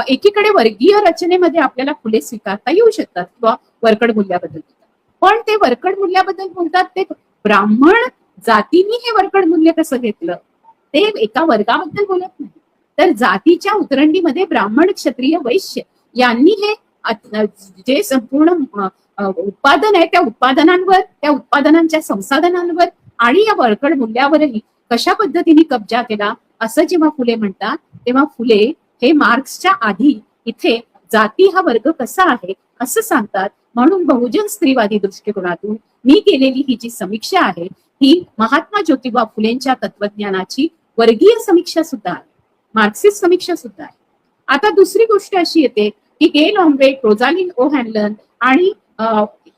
एकीकडे वर्गीय रचनेमध्ये आपल्याला फुले स्वीकारता येऊ शकतात किंवा वरकड मूल्याबद्दल बोलतात, पण ते वरकड मूल्याबद्दल बोलतात ते ब्राह्मण जातीने हे वरकड मूल्य कसं घेतलं, ते एका वर्गाबद्दल बोलत नाही, तर जातीच्या उतरंडीमध्ये ब्राह्मण, क्षत्रिय, वैश्य यांनी हे जे संपूर्ण उत्पादन आहे त्या उत्पादनांवर, त्या उत्पादनांच्या संसाधनांवर आणि या वरकड मूल्यावरही कशा पद्धतीने कब्जा केला असं जेव्हा फुले म्हणतात, तेव्हा फुले हे मार्क्सच्या आधी इथे जाती हा वर्ग कसा आहे असं सांगतात. म्हणून बहुजन स्त्रीवादी दृष्टिकोनातून मी केलेली ही जी समीक्षा आहे ही महात्मा ज्योतिबा फुलेंच्या तत्वज्ञानाची वर्गीय समीक्षा सुद्धा आहे, मार्क्सिस्ट समीक्षा सुद्धा आहे. आता दुसरी गोष्ट अशी येते की गेल ऑम्वेट, रोझालिंड ओ हॅनलन आणि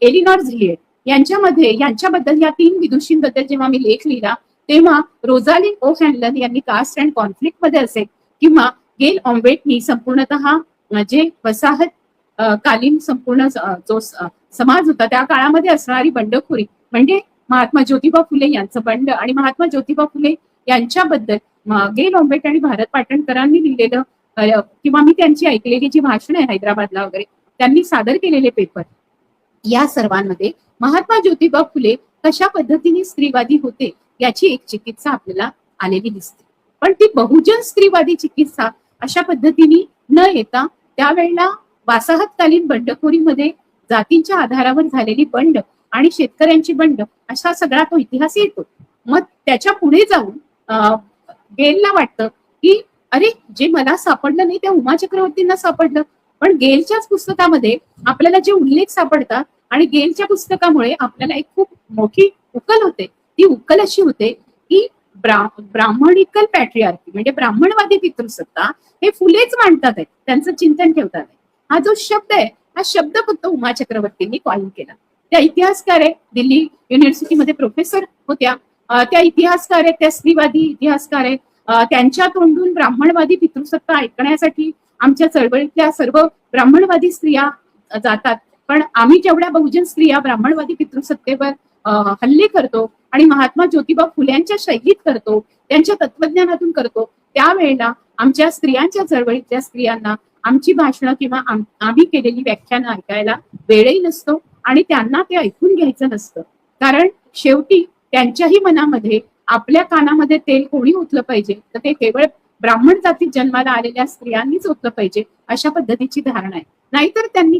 एलिनॉर झिलिएट यांच्याबद्दल या तीन विदुषींबद्दल जेव्हा मी लेख लिहिला तेव्हा रोझालिंड ओ हॅनलन यांनी कास्ट अँड कॉन्फ्लिक्ट मध्ये असेल किंवा गेल ऑम्वेटनी संपूर्णतः जे वसाहत कालीन संपूर्ण जो समाज होता त्या काळामध्ये असणारी बंडखोरी म्हणजे महात्मा ज्योतिबा फुले यांचं बंड आणि महात्मा ज्योतिबा फुले यांच्याबद्दल गेल ऑम्वेट आणि भारत पाटणकरांनी लिहिलेलं किंवा मी त्यांची ऐकलेली जी भाषणं आहे हैदराबादला वगैरे त्यांनी सादर केलेले पेपर, या सर्वांमध्ये महात्मा ज्योतिबा फुले कशा पद्धतीने स्त्रीवादी होते याची एक चिकित्सा आपल्याला आलेली दिसते. पण ती बहुजन स्त्रीवादी चिकित्सा अशा पद्धतीने न येता त्यावेळेला वासाहतकालीन बंडखोरीमध्ये जातींच्या आधारावर झालेली बंड आणि शेतकऱ्यांची बंड असा सगळा तो इतिहास येतो. मग त्याच्या पुढे जाऊन गेलला वाटतं की अरे जे मला सापडलं नाही ते उमा चक्रवर्तींना सापडलं. पण गेलच्याच पुस्तकामध्ये आपल्याला जे उल्लेख सापडतात आणि गेलच्या पुस्तकामुळे आपल्याला एक खूप मोठी उकल होते. ती उकल अशी होते की ब्राह्मणिकल पॅट्रियार्की म्हणजे ब्राह्मणवादी पितृसत्ता हे फुलेच मांडतात आहेत, त्यांचं चिंतन ठेवतात. हा जो शब्द आहे हा शब्द फक्त उमा चक्रवर्तींनी कॉइन केला. त्या इतिहासकार आहे, दिल्ली युनिव्हर्सिटीमध्ये प्रोफेसर होत्या, त्या इतिहासकार आहेत, त्या स्त्रीवादी इतिहासकार आहेत. त्यांच्या तोंडून ब्राह्मणवादी पितृसत्ता ऐकण्यासाठी आमच्या चळवळीतल्या सर्व ब्राह्मणवादी स्त्रिया जातात. पण आम्ही जेवढ्या बहुजन स्त्रिया ब्राह्मणवादी पितृसत्तेवर हल्ले करतो आणि महात्मा ज्योतिबा फुल्यांच्या शैलीत करतो, त्यांच्या तत्वज्ञानातून करतो, त्यावेळेला आमच्या स्त्रियांच्या चळवळीतल्या स्त्रियांना आमची भाषणं किंवा आम्ही केलेली व्याख्यानं ऐकायला वेळही नसतो आणि त्यांना ते ऐकून घ्यायचं नसतं. कारण शेवटी त्यांच्याही मनामध्ये आपल्या कानामध्ये तेल कोणी ओतलं पाहिजे तर ते केवळ ब्राह्मण जातीत जन्माला आलेल्या स्त्रियांनीच ओतलं पाहिजे अशा पद्धतीची धारणा आहे. नाहीतर त्यांनी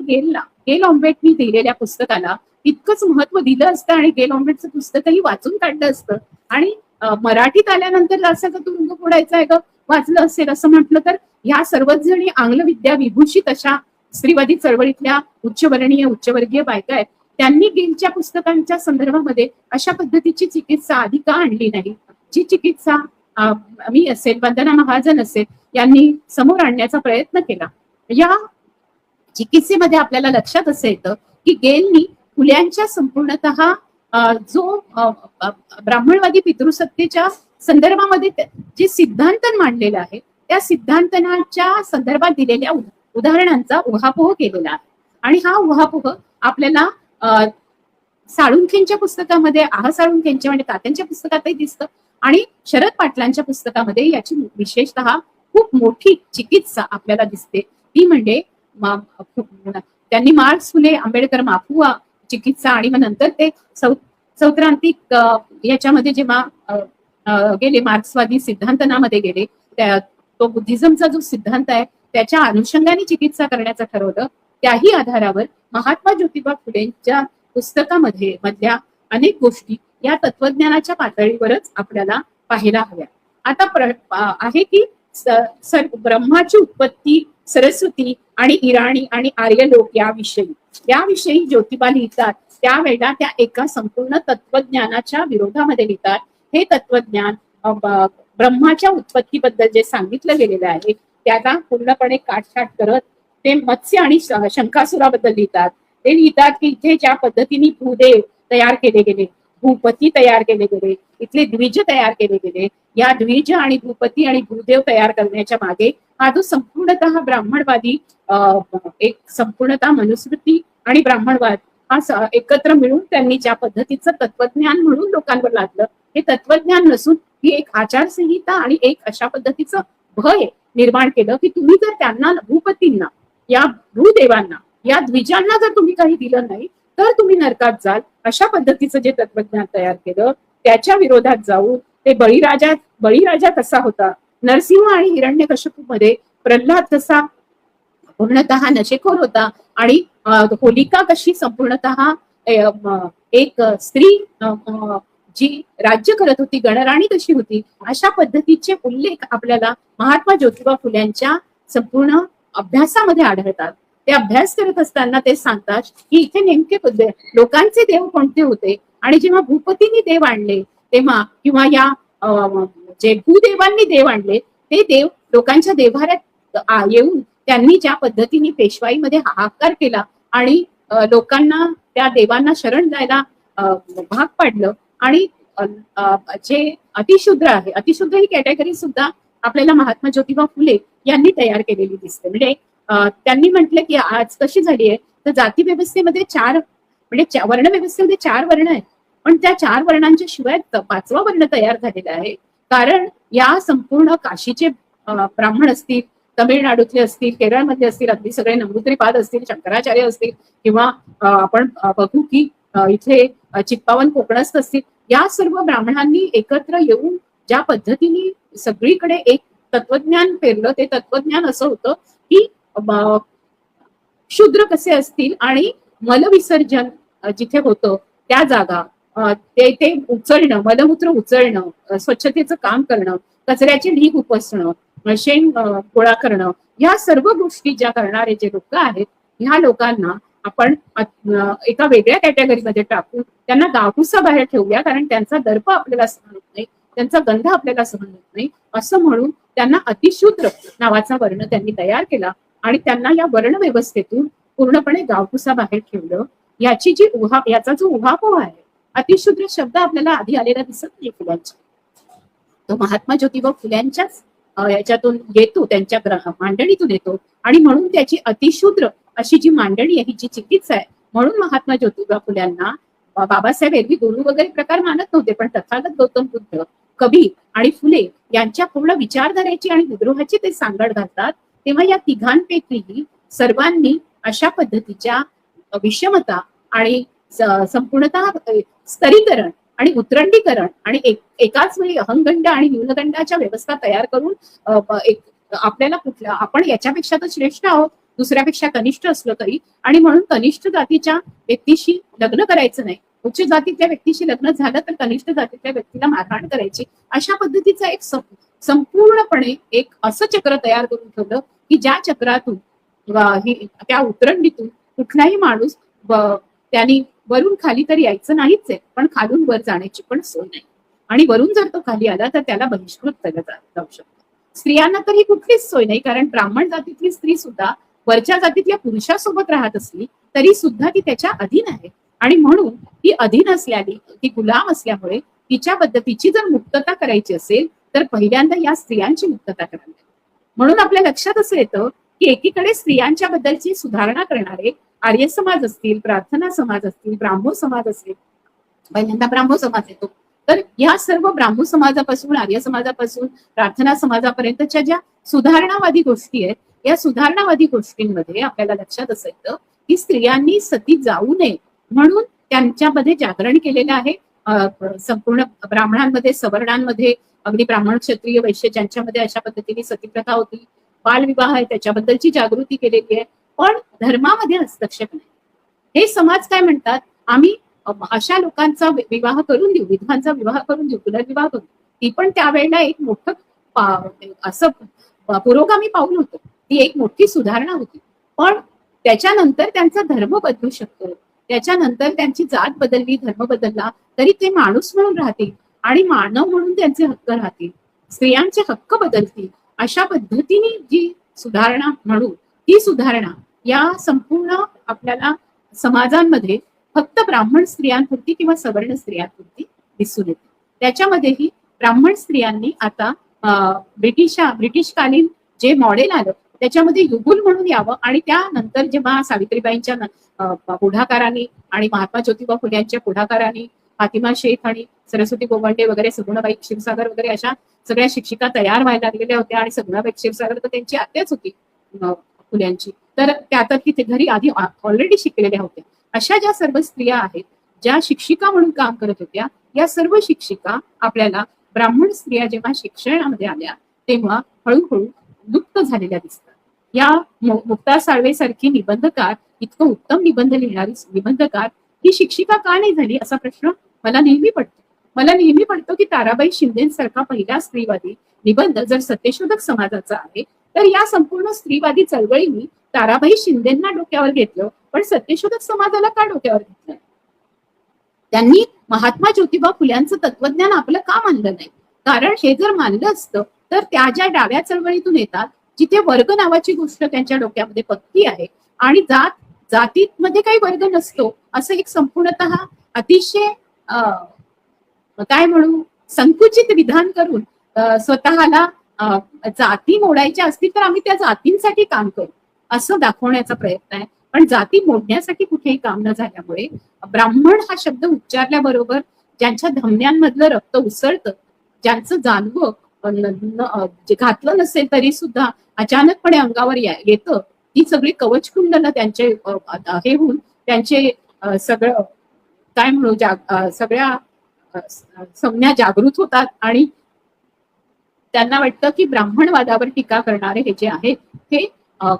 गेल ऑम्वेटनी दिलेल्या पुस्तकाला इतकंच महत्व दिलं असतं आणि गेल ऑम्वेटचं पुस्तकही वाचून काढलं असतं आणि मराठीत आल्यानंतर असं का तुरुंग फोडायचा आहे का वाचलं असेल असं म्हटलं तर ह्या सर्वच जणी आंग्लविद्या विभूषित अशा स्त्रीवादी चळवळीतल्या उच्चवर्गीय बायका आहेत. त्यांनी गेलच्या पुस्तकांच्या संदर्भामध्ये अशा पद्धतीची चिकित्सा आधी का आणली नाही, जी चिकित्सा मी असेल, वंदना महाजन असेल यांनी समोर आणण्याचा प्रयत्न केला. या चिकित्सेमध्ये आपल्याला लक्षात असं येतं की गेलनी फुल्यांच्या संपूर्णतः जो ब्राह्मणवादी पितृसत्तेच्या संदर्भामध्ये जे सिद्धांतन मांडलेलं आहे त्या सिद्धांतनाच्या संदर्भात दिलेल्या उदाहरणांचा उहापोह केलेला आहे. आणि हा उहापोह आपल्याला साळुंखेंच्या पुस्तकामध्ये, साळुंखेंच्या म्हणजे तात्यांच्या पुस्तकातही दिसतं आणि शरद पाटलांच्या पुस्तकामध्ये याची विशेषतः खूप मोठी चिकित्सा आपल्याला दिसते. ती म्हणजे त्यांनी मार्क्स, फुले, आंबेडकर, माफुआ चिकित्सा आणि मग नंतर ते सौत्रांतिक याच्यामध्ये जेव्हा गेले मार्क्सवादी सिद्धांतनामध्ये गेले, तो बुद्धिझमचा जो सिद्धांत आहे त्याच्या अनुषंगाने चिकित्सा करण्याचं ठरवलं. त्याही आधारावर महात्मा ज्योतिबा फुलेंच्या पुस्तकामध्ये मधल्या अनेक गोष्टी या तत्वज्ञानाच्या पातळीवरच आपल्याला पाहायला हव्या. आता आहे की ब्रह्माची उत्पत्ती, सरस्वती आणि इराणी आणि आर्य लोक याविषयी ज्योतिबा लिहितात त्यावेळेला त्या एका संपूर्ण तत्वज्ञानाच्या विरोधामध्ये लिहितात. हे तत्वज्ञान ब्रह्माच्या उत्पत्तीबद्दल जे सांगितलं गेलेलं आहे त्याला पूर्णपणे काटछाट करत ते मत्स्य आणि शंकासुराबद्दल लिहितात. ते लिहितात की इथे ज्या पद्धतीने भूदेव तयार केले गेले, भूपती तयार केले गेले, इथले द्विज तयार केले गेले, या द्विज आणि भूपती आणि भूदेव तयार करण्याच्या मागे हा जो संपूर्णतः ब्राह्मणवादी एक संपूर्णतः मनुस्मृती आणि ब्राह्मणवाद हा एकत्र मिळून त्यांनी ज्या पद्धतीचं तत्वज्ञान म्हणून लोकांवर लादलं, हे तत्वज्ञान नसून ही एक आचारसंहिता आणि एक अशा पद्धतीचं भय निर्माण केलं की तुम्ही जर त्यांना भूपतींना, या भूदेवांना, या द्विजांना जर तुम्ही काही दिलं नाही तर तुम्ही नरकात जाल, अशा पद्धतीचं जे तत्वज्ञान तयार केलं त्याच्या विरोधात जाऊन ते बळीराजा कसा होता, नरसिंह आणि हिरण्यकश्यपू मध्ये प्रल्हाद कसा पूर्णतः नशेखोर होता आणि होलिका कशी संपूर्णतः एक स्त्री जी राज्य करत होती, गणराणी कशी होती, अशा पद्धतीचे उल्लेख आपल्याला महात्मा ज्योतिबा फुल्यांच्या संपूर्ण अभ्यासामध्ये आढळतात. ते अभ्यास करत असताना ते सांगतात की इथे नेमके लोकांचे देव कोणते होते आणि जेव्हा भूपतींनी देव आणले तेव्हा किंवा या जे भूदेवांनी देव आणले ते देव लोकांच्या देव्हाऱ्यात येऊन त्यांनी ज्या पद्धतीने पेशवाईमध्ये हाहाकार केला आणि लोकांना त्या देवांना शरण जायला भाग पाडलं आणि जे अतिशूद्र आहे, अतिशूद्र ही कॅटेगरी सुद्धा आपल्याला महात्मा ज्योतिबा फुले यांनी तयार केलेली दिसते. म्हणजे त्यांनी म्हटलं की आज कशी झाली आहे तर जाती व्यवस्थेमध्ये म्हणजे वर्ण व्यवस्थेमध्ये 4 वर्ण आहेत, पण त्या 4 वर्णांच्या शिवाय 5वा वर्ण तयार झालेला आहे. कारण या संपूर्ण काशीचे ब्राह्मण असतील, तमिळनाडूतले असतील, केरळमधले असतील, अगदी सगळे नंबूद्रीपाद असतील, शंकराचार्य असतील किंवा आपण बघू की इथे चित्पावन कोकणस्थ असतील, या सर्व ब्राह्मणांनी एकत्र येऊन ज्या पद्धतीने सगळीकडे एक तत्वज्ञान पेरलं, ते तत्वज्ञान असं होतं की शूद्र कसे असतील आणि मलविसर्जन जिथे होतं त्या जागा ते उचलणं, मलमूत्र उचलणं, स्वच्छतेचं काम करणं, कचऱ्याचे ढीग उपसणं, शेण गोळा करणं, या सर्व गोष्टी ज्या करणारे जे लोक आहेत, ह्या लोकांना आपण एका वेगळ्या कॅटेगरीमध्ये टाकून त्यांना गावकुसा बाहेर ठेवूया, कारण त्यांचा दर्प आपल्याला सहन होत नाही, त्यांचा गंध आपल्याला सहन होत नाही, असं म्हणून त्यांना अतिशूद्र नावाचा वर्ण त्यांनी तयार केला आणि त्यांना या वर्ण व्यवस्थेतून पूर्णपणे गावकुसा बाहेर ठेवलं. याचा जो उहापोह आहे, अतिशूद्र शब्द आपल्याला आधी आलेला दिसत नाही फुल्यांच्या, तो महात्मा ज्योतिबा फुल्यांच्याच याच्यातून येतो, त्यांच्या मांडणीतून येतो आणि म्हणून त्याची अतिशूद्र अशी जी मांडणी आहे, जी चिकित्सा आहे, म्हणून महात्मा ज्योतिबा फुल्यांना बाबासाहेब एरवी गुरु वगैरे प्रकार मानत नव्हते, पण तथागत गौतम बुद्ध, कबीर आणि फुले यांच्या पूर्ण विचारधारेची आणि विद्रोहाची ते सांगड घालतात. तेव्हा या तिघांपैकी सर्वांनी अशा पद्धतीच्या विषमता आणि संपूर्णतः स्तरीकरण आणि उतरंडीकरण आणि एकाच वेळी अहंगंड आणि न्यूनगंडाच्या व्यवस्था तयार करून आपल्याला आपण याच्यापेक्षा तर श्रेष्ठ आहोत, दुसऱ्यापेक्षा कनिष्ठ असलो तरी, आणि म्हणून कनिष्ठ जातीच्या व्यक्तीशी लग्न करायचं नाही, उच्च जातीतल्या व्यक्तीशी लग्न झालं तर कनिष्ठ जातीतल्या व्यक्तीला मारहाण करायची, अशा पद्धतीचा एक संपूर्णपणे एक असं चक्र तयार करून ठेवलं की ज्या चक्रातून त्या उतरंडीतून कुठलाही माणूस त्यांनी वरून खाली तर यायचं नाहीच आहे, पण खालून वर जाण्याची पण सोय नाही, आणि वरून जर तो खाली आला तर त्याला बहिष्कृत केलं जाऊ शकतं. स्त्रियांना तर ही कुठलीच सोय नाही, कारण ब्राह्मण जातीतली स्त्री सुद्धा वरच्या जातीतल्या पुरुषासोबत राहत असली तरी सुद्धा ती त्याच्या अधीन आहे, आणि म्हणून ती अधीन असल्याने, ती गुलाम असल्यामुळे तिच्या पद्धतीची जर मुक्तता करायची असेल तर पहिल्यांदा या स्त्रियांची मुक्तता करावी. म्हणून आपल्या लक्षात असं येतं की एकीकडे स्त्रियांच्या बद्दलची सुधारणा करणारे आर्य समाज असतील, प्रार्थना समाज असतील, ब्राह्मो समाज असेल, पहिल्यांदा ब्राह्मो समाज येतो, तर या सर्व ब्राह्मो समाजापासून, आर्य समाजापासून प्रार्थना समाजापर्यंतच्या ज्या सुधारणावादी गोष्टी आहेत, या सुधारणावादी गोष्टींमध्ये आपल्याला लक्षात असं येतं की स्त्रियांनी सती जाऊ नये म्हणून त्यांच्यामध्ये जागरण केलेलं आहे. संपूर्ण ब्राह्मणांमध्ये, सवर्णांमध्ये, अगदी ब्राह्मण, क्षत्रिय, वैश्य ज्यांच्यामध्ये अशा पद्धतीने सतीप्रथा होती, बालविवाह आहे त्याच्याबद्दलची जागृती केलेली आहे, पण धर्मामध्ये हस्तक्षेप नाही. हे समाज काय म्हणतात, आम्ही अशा लोकांचा विवाह करून देऊ, विधवांचा विवाह करून देऊ, पुनर्विवाह करू. ती पण त्यावेळेला एक मोठं असं पुरोगामी पाऊल होतं, ती एक मोठी सुधारणा होती, पण त्याच्यानंतर त्यांचा धर्म बदलू शकतो, त्याच्यानंतर त्यांची जात बदलली, धर्म बदलला तरी ते माणूस म्हणून राहतील आणि मानव म्हणून त्यांचे हक्क राहतील, स्त्रियांचे हक्क बदलतील. अशा पद्धतीने जी सुधारणा म्हणू, ती सुधारणा या संपूर्ण आपल्याला समाजांमध्ये फक्त ब्राह्मण स्त्रियांपुरती किंवा सवर्ण स्त्रियांपुरती दिसून येते. त्याच्यामध्येही ब्राह्मण स्त्रियांनी आता ब्रिटिशकालीन जे मॉडेल आलं त्याच्यामध्ये युगुल म्हणून यावं, आणि त्यानंतर जेव्हा सावित्रीबाईंच्या पुढाकाराने आणि महात्मा ज्योतिबा फुल्यांच्या पुढाकाराने फातिमा शेख आणि सरस्वती गोवंडे वगैरे, सगुणाबाई क्षीरसागर वगैरे अशा सगळ्या शिक्षिका तयार व्हायला लागलेल्या होत्या, आणि सगुणाबाई क्षीरसागर तर त्यांची आत्याच होती फुल्यांची, तर त्या तर तिथे घरी आधी ऑलरेडी शिकलेल्या होत्या. अशा ज्या सर्व स्त्रिया आहेत ज्या शिक्षिका म्हणून काम करत होत्या, या सर्व शिक्षिका आपल्याला ब्राह्मण स्त्रिया जेव्हा शिक्षणामध्ये आल्या तेव्हा हळूहळू लुप्त झालेल्या दिसतात. या मुक्ता साळवे सारखी निबंधकार, इतकं उत्तम निबंध लिहिणारी निबंधकार ही शिक्षिका का नाही झाली असा प्रश्न मला नेहमी पडतो की ताराबाई शिंदेसारखा पहिला स्त्रीवादी निबंध जर सत्यशोधक समाजाचा आहे, तर या संपूर्ण स्त्रीवादी चळवळीनी ताराबाई शिंदेना डोक्यावर घेतलं, पण सत्यशोधक समाजाला का डोक्यावर घेतलं? त्यांनी महात्मा ज्योतिबा फुल्यांचं तत्वज्ञान आपलं का मानलं नाही? कारण हे जर मानलं असतं तर त्या ज्या डाव्या चळवळीतून येतात जिथे वर्ग नावाची गोष्ट त्यांच्या डोक्यामध्ये पक्की आहे आणि जातीमध्ये काही वर्ग नसतो असं एक संपूर्णतः अतिशय काय म्हणू संकुचित विधान करून स्वतःला जाती मोडायच्या असतील तर आम्ही त्या जातींसाठी काम करू असं दाखवण्याचा प्रयत्न आहे. पण जाती मोडण्यासाठी कुठेही काम न झाल्यामुळे ब्राह्मण हा शब्द उच्चारल्याबरोबर ज्यांच्या धमन्यांमधलं रक्त उसळतं, ज्यांचं जानवं घातलं नसेल तरी सुद्धा अचानकपणे अंगावर येतं, ती सगळी कवचकुंडलं त्यांचे हे होऊन त्यांचे सगळं काय म्हणू सगळ्या संज्ञा जागृत होतात आणि त्यांना वाटतं की ब्राह्मणवादावर टीका करणारे हे जे आहेत हे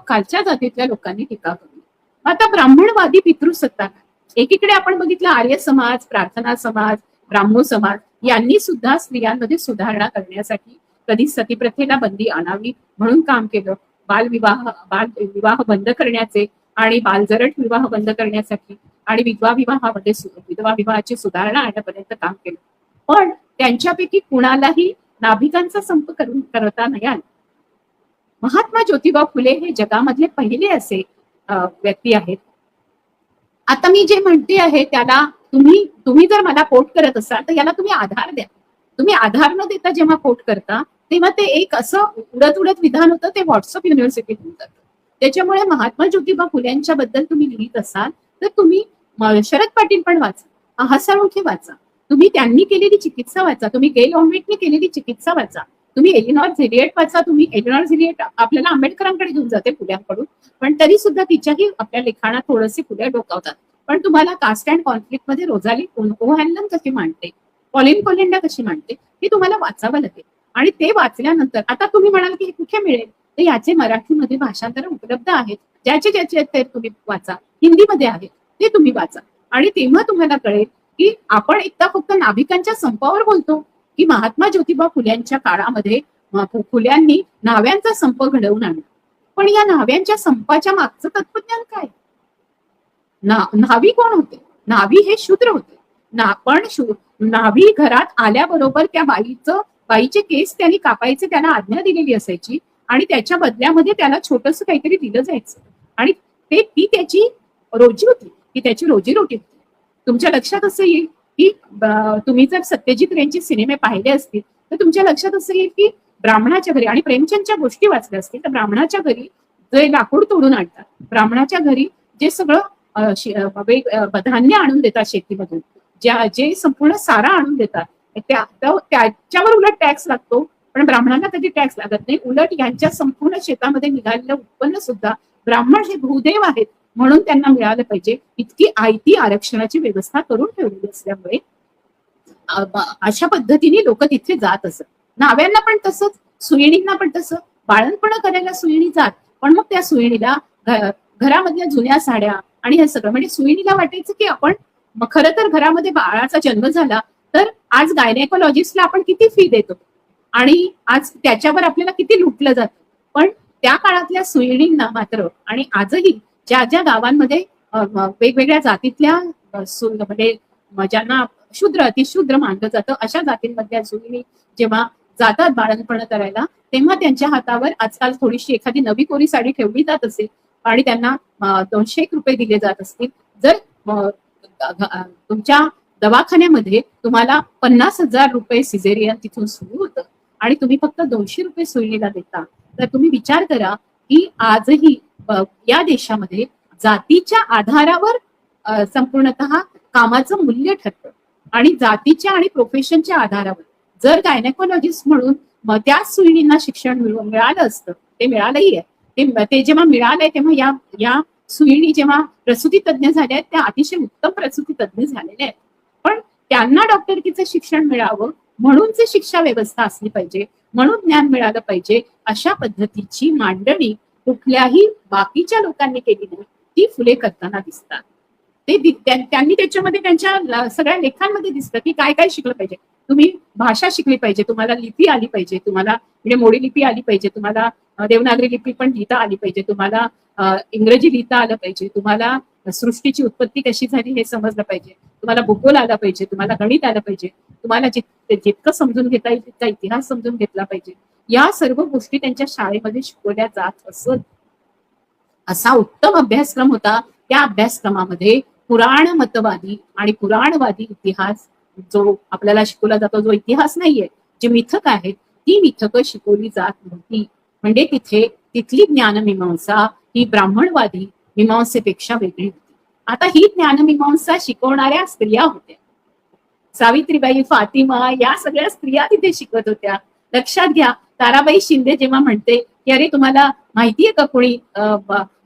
खालच्या जातीतल्या लोकांनी टीका करू. आता ब्राह्मणवादी पितृसत्ता एकीकडे आपण बघितलं आर्य समाज, प्रार्थना समाज, ब्राह्मो समाज यांनी सुद्धा स्त्रियांमध्ये सुधारणा करण्यासाठी कधी सतीप्रथेला बंदी आणावी म्हणून काम केलं. बालविवाह बंद करण्याचे आणि बालजरट विवाह बंद करण्यासाठी आणि विधवा विवाहाची सुधारणा आणण्यापर्यंत काम केलं. पण त्यांच्यापैकी कुणालाही नाभिकांचा संप करता नाही आला. महात्मा ज्योतिबा फुले हे जगामधले पहिले असे व्यक्ती आहेत. आता मी जे म्हणते आहे त्याला तुम्ही जर मला कोट करत असाल तर याला तुम्ही आधार द्या. तुम्ही आधार न देता जेव्हा कोट करता तेव्हा ते एक असं उडत विधान होतं, ते व्हॉट्सअप युनिव्हर्सिटीत होऊन जातं. त्याच्यामुळे महात्मा ज्योतिबा फुल्यांच्या बद्दल तुम्ही लिहित असाल तर तुम्ही शरद पाटील पण वाचा, हसाळुंखे वाचा, तुम्ही त्यांनी केलेली चिकित्सा वाचा, तुम्ही गेल ऑम्वेटने केलेली चिकित्सा वाचा, तुम्ही एलिनॉर झेलिएट वाचा. एलिनॉर झेलिएट आपल्याला आंबेडकरांकडे घेऊन जाते फुल्यांकडून, पण तरी सुद्धा तिच्याही आपल्या लिखाणात थोडेसे फुले डोकावतात. पण तुम्हाला कास्ट अँड कॉन्फ्लिक्ट मध्ये रोझाली ओहॅलन कशी मांडते, पॉलिन कोलिंडा कशी मांडते हे तुम्हाला वाचावं लागेल. आणि ते वाचल्यानंतर आता तुम्ही म्हणाल की हे कुठे मिळेल, तर याचे मराठीमध्ये भाषांतर उपलब्ध आहेत. ज्याचे ते तुम्ही वाचा, हिंदीमध्ये आहेत ते तुम्ही वाचा आणि तेव्हा तुम्हाला कळेल की आपण एकदा फक्त नाभिकांच्या संपावर बोलतो की महात्मा ज्योतिबा फुल्यांच्या काळामध्ये फुल्यांनी न्हाव्यांचा संप घडवून आणला. पण या न्हाव्यांच्या संपाच्या मागचं तत्वज्ञान काय? न्हावी कोण होते? न्हावी हे शूद्र होते. पण न्हावी घरात आल्याबरोबर त्या बाईचे केस त्यांनी कापायचे, त्यांना आज्ञा दिलेली असायची आणि त्याच्या बदल्यामध्ये त्याला छोटस काहीतरी दिलं जायचं आणि ती त्याची रोजी होती, ती त्याची रोजीरोटी होती. तुमच्या लक्षात असं येईल की तुम्ही जर सत्यजित रेंचे सिनेमे पाहिले असतील तर तुमच्या लक्षात असं येईल की ब्राह्मणाच्या घरी आणि प्रेमचंदच्या गोष्टी वाचल्या असतील तर ब्राह्मणाच्या घरी जे लाकूड तोडून आणतात, ब्राह्मणाच्या घरी जे सगळं धान्य आणून देतात शेतीमधून, जे संपूर्ण सारा आणून देतात त्याच्यावर उलट टॅक्स लागतो, पण ब्राह्मणांना कधी टॅक्स लागत नाही. उलट यांच्या संपूर्ण शेतामध्ये निघालेलं उत्पन्न सुद्धा ब्राह्मण हे भूदेव आहेत म्हणून त्यांना मिळालं पाहिजे इतकी आयती आरक्षणाची व्यवस्था करून ठेवलेली असल्यामुळे अशा पद्धतीने लोक तिथे जात असत. न्हाव्यांना पण तसंच, सुयणींना पण तसं, बाळणपण करायला सुयणी जात, पण मग त्या सुयणीला घरामधल्या जुन्या साड्या आणि हे सगळं म्हणजे सुयणीला वाटायचं की आपण खरं तर घरामध्ये बाळाचा जन्म झाला तर आज गायनेकोलॉजिस्टला आपण किती फी देतो आणि आज त्याच्यावर आपल्याला किती लुटलं जातं. पण त्या काळातल्या सुयणींना मात्र आणि आजही ज्या गावांमध्ये वेगवेगळ्या जातीतल्या म्हणजे ज्यांना शूद्र अतिशूद्र मानलं जातं अशा जातींमधल्या सुयणी जेव्हा जातात बाळणपण करायला तेव्हा त्यांच्या हातावर आजकाल थोडीशी एखादी नवी कोरी साडी ठेवली जात असेल आणि त्यांना 201 रुपये दिले जात असतील. जर तुमच्या दवाखान्यामध्ये तुम्हाला 50,000 रुपये सिझेरियन तिथून सुरू होतं आणि तुम्ही फक्त 200 रुपये सुयणीला देता, तर तुम्ही विचार करा की आजही या देशामध्ये जातीच्या आधारावर संपूर्णतः कामाचं मूल्य ठरतं आणि जातीच्या आणि प्रोफेशनच्या आधारावर जर गायनेकोलॉजिस्ट म्हणून त्या सुयणींना शिक्षण मिळालं असतं, ते मिळालंही आहे. ते जेव्हा मिळालंय तेव्हा या सुयणी जेव्हा प्रसूती तज्ञ झाल्या आहेत त्या अतिशय उत्तम प्रसूती तज्ञ झालेल्या आहेत. पण त्यांना डॉक्टरकीचं शिक्षण मिळावं म्हणूनच शिक्षा व्यवस्था असली पाहिजे, म्हणून ज्ञान मिळालं पाहिजे, अशा पद्धतीची मांडणी कुठल्याही बाकीच्या लोकांनी केली नाही, ती फुले करताना दिसतात. त्यांनी त्याच्यामध्ये त्यांच्या सगळ्या लेखांमध्ये दिसतं की काय काय शिकलं पाहिजे. तुम्ही भाषा शिकली पाहिजे, तुम्हाला लिपी आली पाहिजे, तुम्हाला म्हणजे मोडी लिपी आली पाहिजे, तुम्हाला देवनागरी लिपी पण लिहिता आली पाहिजे, तुम्हाला इंग्रजी लिहिता आलं पाहिजे, तुम्हाला सृष्टीची उत्पत्ती कशी झाली हे समजलं पाहिजे, तुम्हाला भूगोल आला पाहिजे, तुम्हाला गणित आलं पाहिजे, तुम्हाला जितकं समजून घेता येईल तितका इतिहास समजून घेतला पाहिजे. या सर्व गोष्टी त्यांच्या शाळेमध्ये शिकवल्या जात असत. असा उत्तम अभ्यासक्रम होता. त्या अभ्यासक्रमामध्ये पुराण मतवादी आणि पुराणवादी इतिहास जो आपल्याला शिकवला जातो, जो इतिहास नाहीये, जी मिथक आहेत ती मिथकं शिकवली जात नव्हती. म्हणजे तिथली ज्ञानमीमांसा ही ब्राह्मणवादी मीमांसेपेक्षा वेगळी होती. आता ही ज्ञानमीमांसा शिकवणाऱ्या स्त्रिया होत्या. सावित्रीबाई, फातिमा या सगळ्या स्त्रिया तिथे शिकत होत्या. लक्षात घ्या, ताराबाई शिंदे जेव्हा म्हणते की अरे तुम्हाला माहितीये का कोणी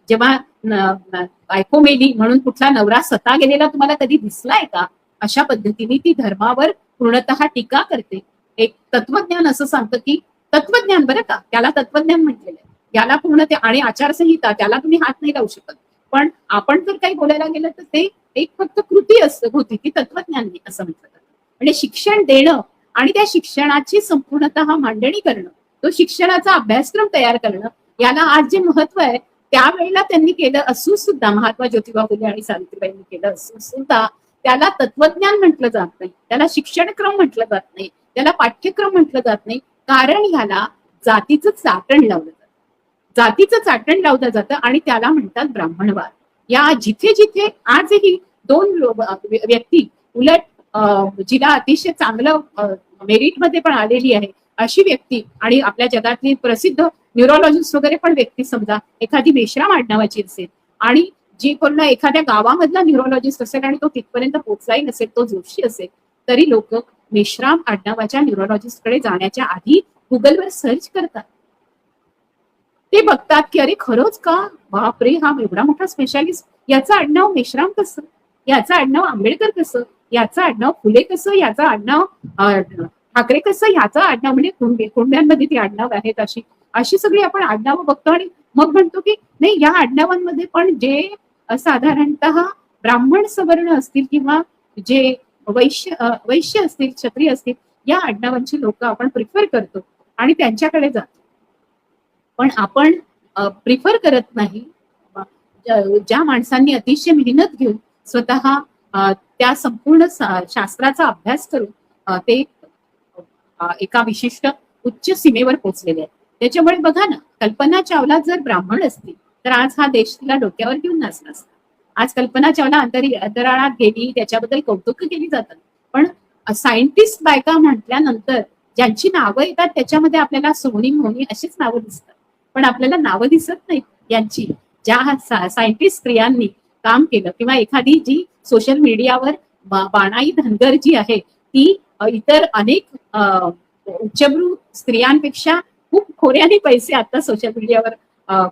जेव्हा बायको मेली म्हणून कुठला नवरा स्वतः गेलेला तुम्हाला कधी दिसलाय का, अशा पद्धतीने ती धर्मावर पूर्णतः टीका करते. एक तत्वज्ञान असं सांगतं की तत्वज्ञान, बरं का, त्याला तत्वज्ञान म्हटलेलं आहे, याला पूर्ण ते, आणि आचारसंहिता त्याला तुम्ही हात नाही लावू शकत. पण आपण जर काही बोलायला गेलं तर ते एक फक्त कृती होती, ती तत्वज्ञान नाही असं म्हटलं जातं. म्हणजे शिक्षण देणं आणि त्या शिक्षणाची संपूर्णतः मांडणी करणं, तो शिक्षणाचा अभ्यासक्रम तयार करणं, याला आज जे महत्व आहे त्यावेळेला त्यांनी केलं असून सुद्धा, महात्मा ज्योतिबा फुले आणि सावित्रीबाईंनी केलं असून सुद्धा त्याला तत्वज्ञान म्हटलं जात नाही, त्याला शिक्षणक्रम म्हटलं जात नाही, त्याला पाठ्यक्रम म्हटलं जात नाही. कारण ह्याला जातीचं चाटण लावलं जातं, जातीचं चाटण लावलं जातं आणि त्याला म्हणतात ब्राह्मणवाद. या जिथे जिथे आजही दोन व्यक्ती, उलट जिला अतिशय चांगलं मेरिटमध्ये पण आलेली आहे अशी व्यक्ती, आणि आपल्या जगातली प्रसिद्ध न्यूरोलॉजिस्ट वगैरे पण व्यक्ती, समजा एखादी मेश्राम आडनावाची असेल आणि जी पूर्ण एखाद्या गावामधला न्यूरोलॉजिस्ट असेल आणि तो तिथपर्यंत पोहोचलाही नसेल, तो जोशी असेल, तरी लोक मेश्राम आडनावाच्या न्यूरोलॉजिस्टकडे जाण्याच्या आधी गुगलवर सर्च करतात. ते बघतात की अरे खरंच का, बापरे, हा एवढा मोठा स्पेशालिस्ट, याचं आडनाव मेश्राम कसं, याचं आडनाव आंबेडकर कसं, याचं आडनाव फुले कसं, याचं आडनाव ठाकरे कसं, याचं आडनाव, म्हणजे कुंड्यांमध्ये ती आडनाव आहेत, अशी सगळी आपण आडनावं बघतो आणि मग म्हणतो की नाही, या आडनावांमध्ये पण जे साधारणतः ब्राह्मण सवर्ण असतील किंवा जे वैश्य असतील, क्षत्रिय असतील, या आडनावांची लोक आपण प्रिफर करतो आणि त्यांच्याकडे जातो. पण आपण प्रिफर करत नाही ज्या माणसांनी अतिशय मेहनत घेऊन स्वतः त्या संपूर्ण शास्त्राचा अभ्यास करून ते एका विशिष्ट उच्च सीमेवर पोहोचलेले आहेत. त्याच्यामुळे बघा ना, कल्पना चावला जर ब्राह्मण असतील तर आज हा देश तिला डोक्यावर घेऊन नाचला असता. आज कल्पना चावला अंतराळात गेली, त्याच्याबद्दल कौतुक केली जातात, पण सायंटिस्ट बायका म्हटल्यानंतर ज्यांची नावं येतात त्याच्यामध्ये आपल्याला सोनी मोनी अशीच नावं दिसतात, पण आपल्याला नावं दिसत नाहीत यांची, ज्या सायंटिस्ट स्त्रियांनी काम केलं. किंवा एखादी जी सोशल मीडियावर बाणाई धनगर जी आहे ती इतर अनेक उच्चभ्रू स्त्रियांपेक्षा खूप खोऱ्याने पैसे आता सोशल मीडियावर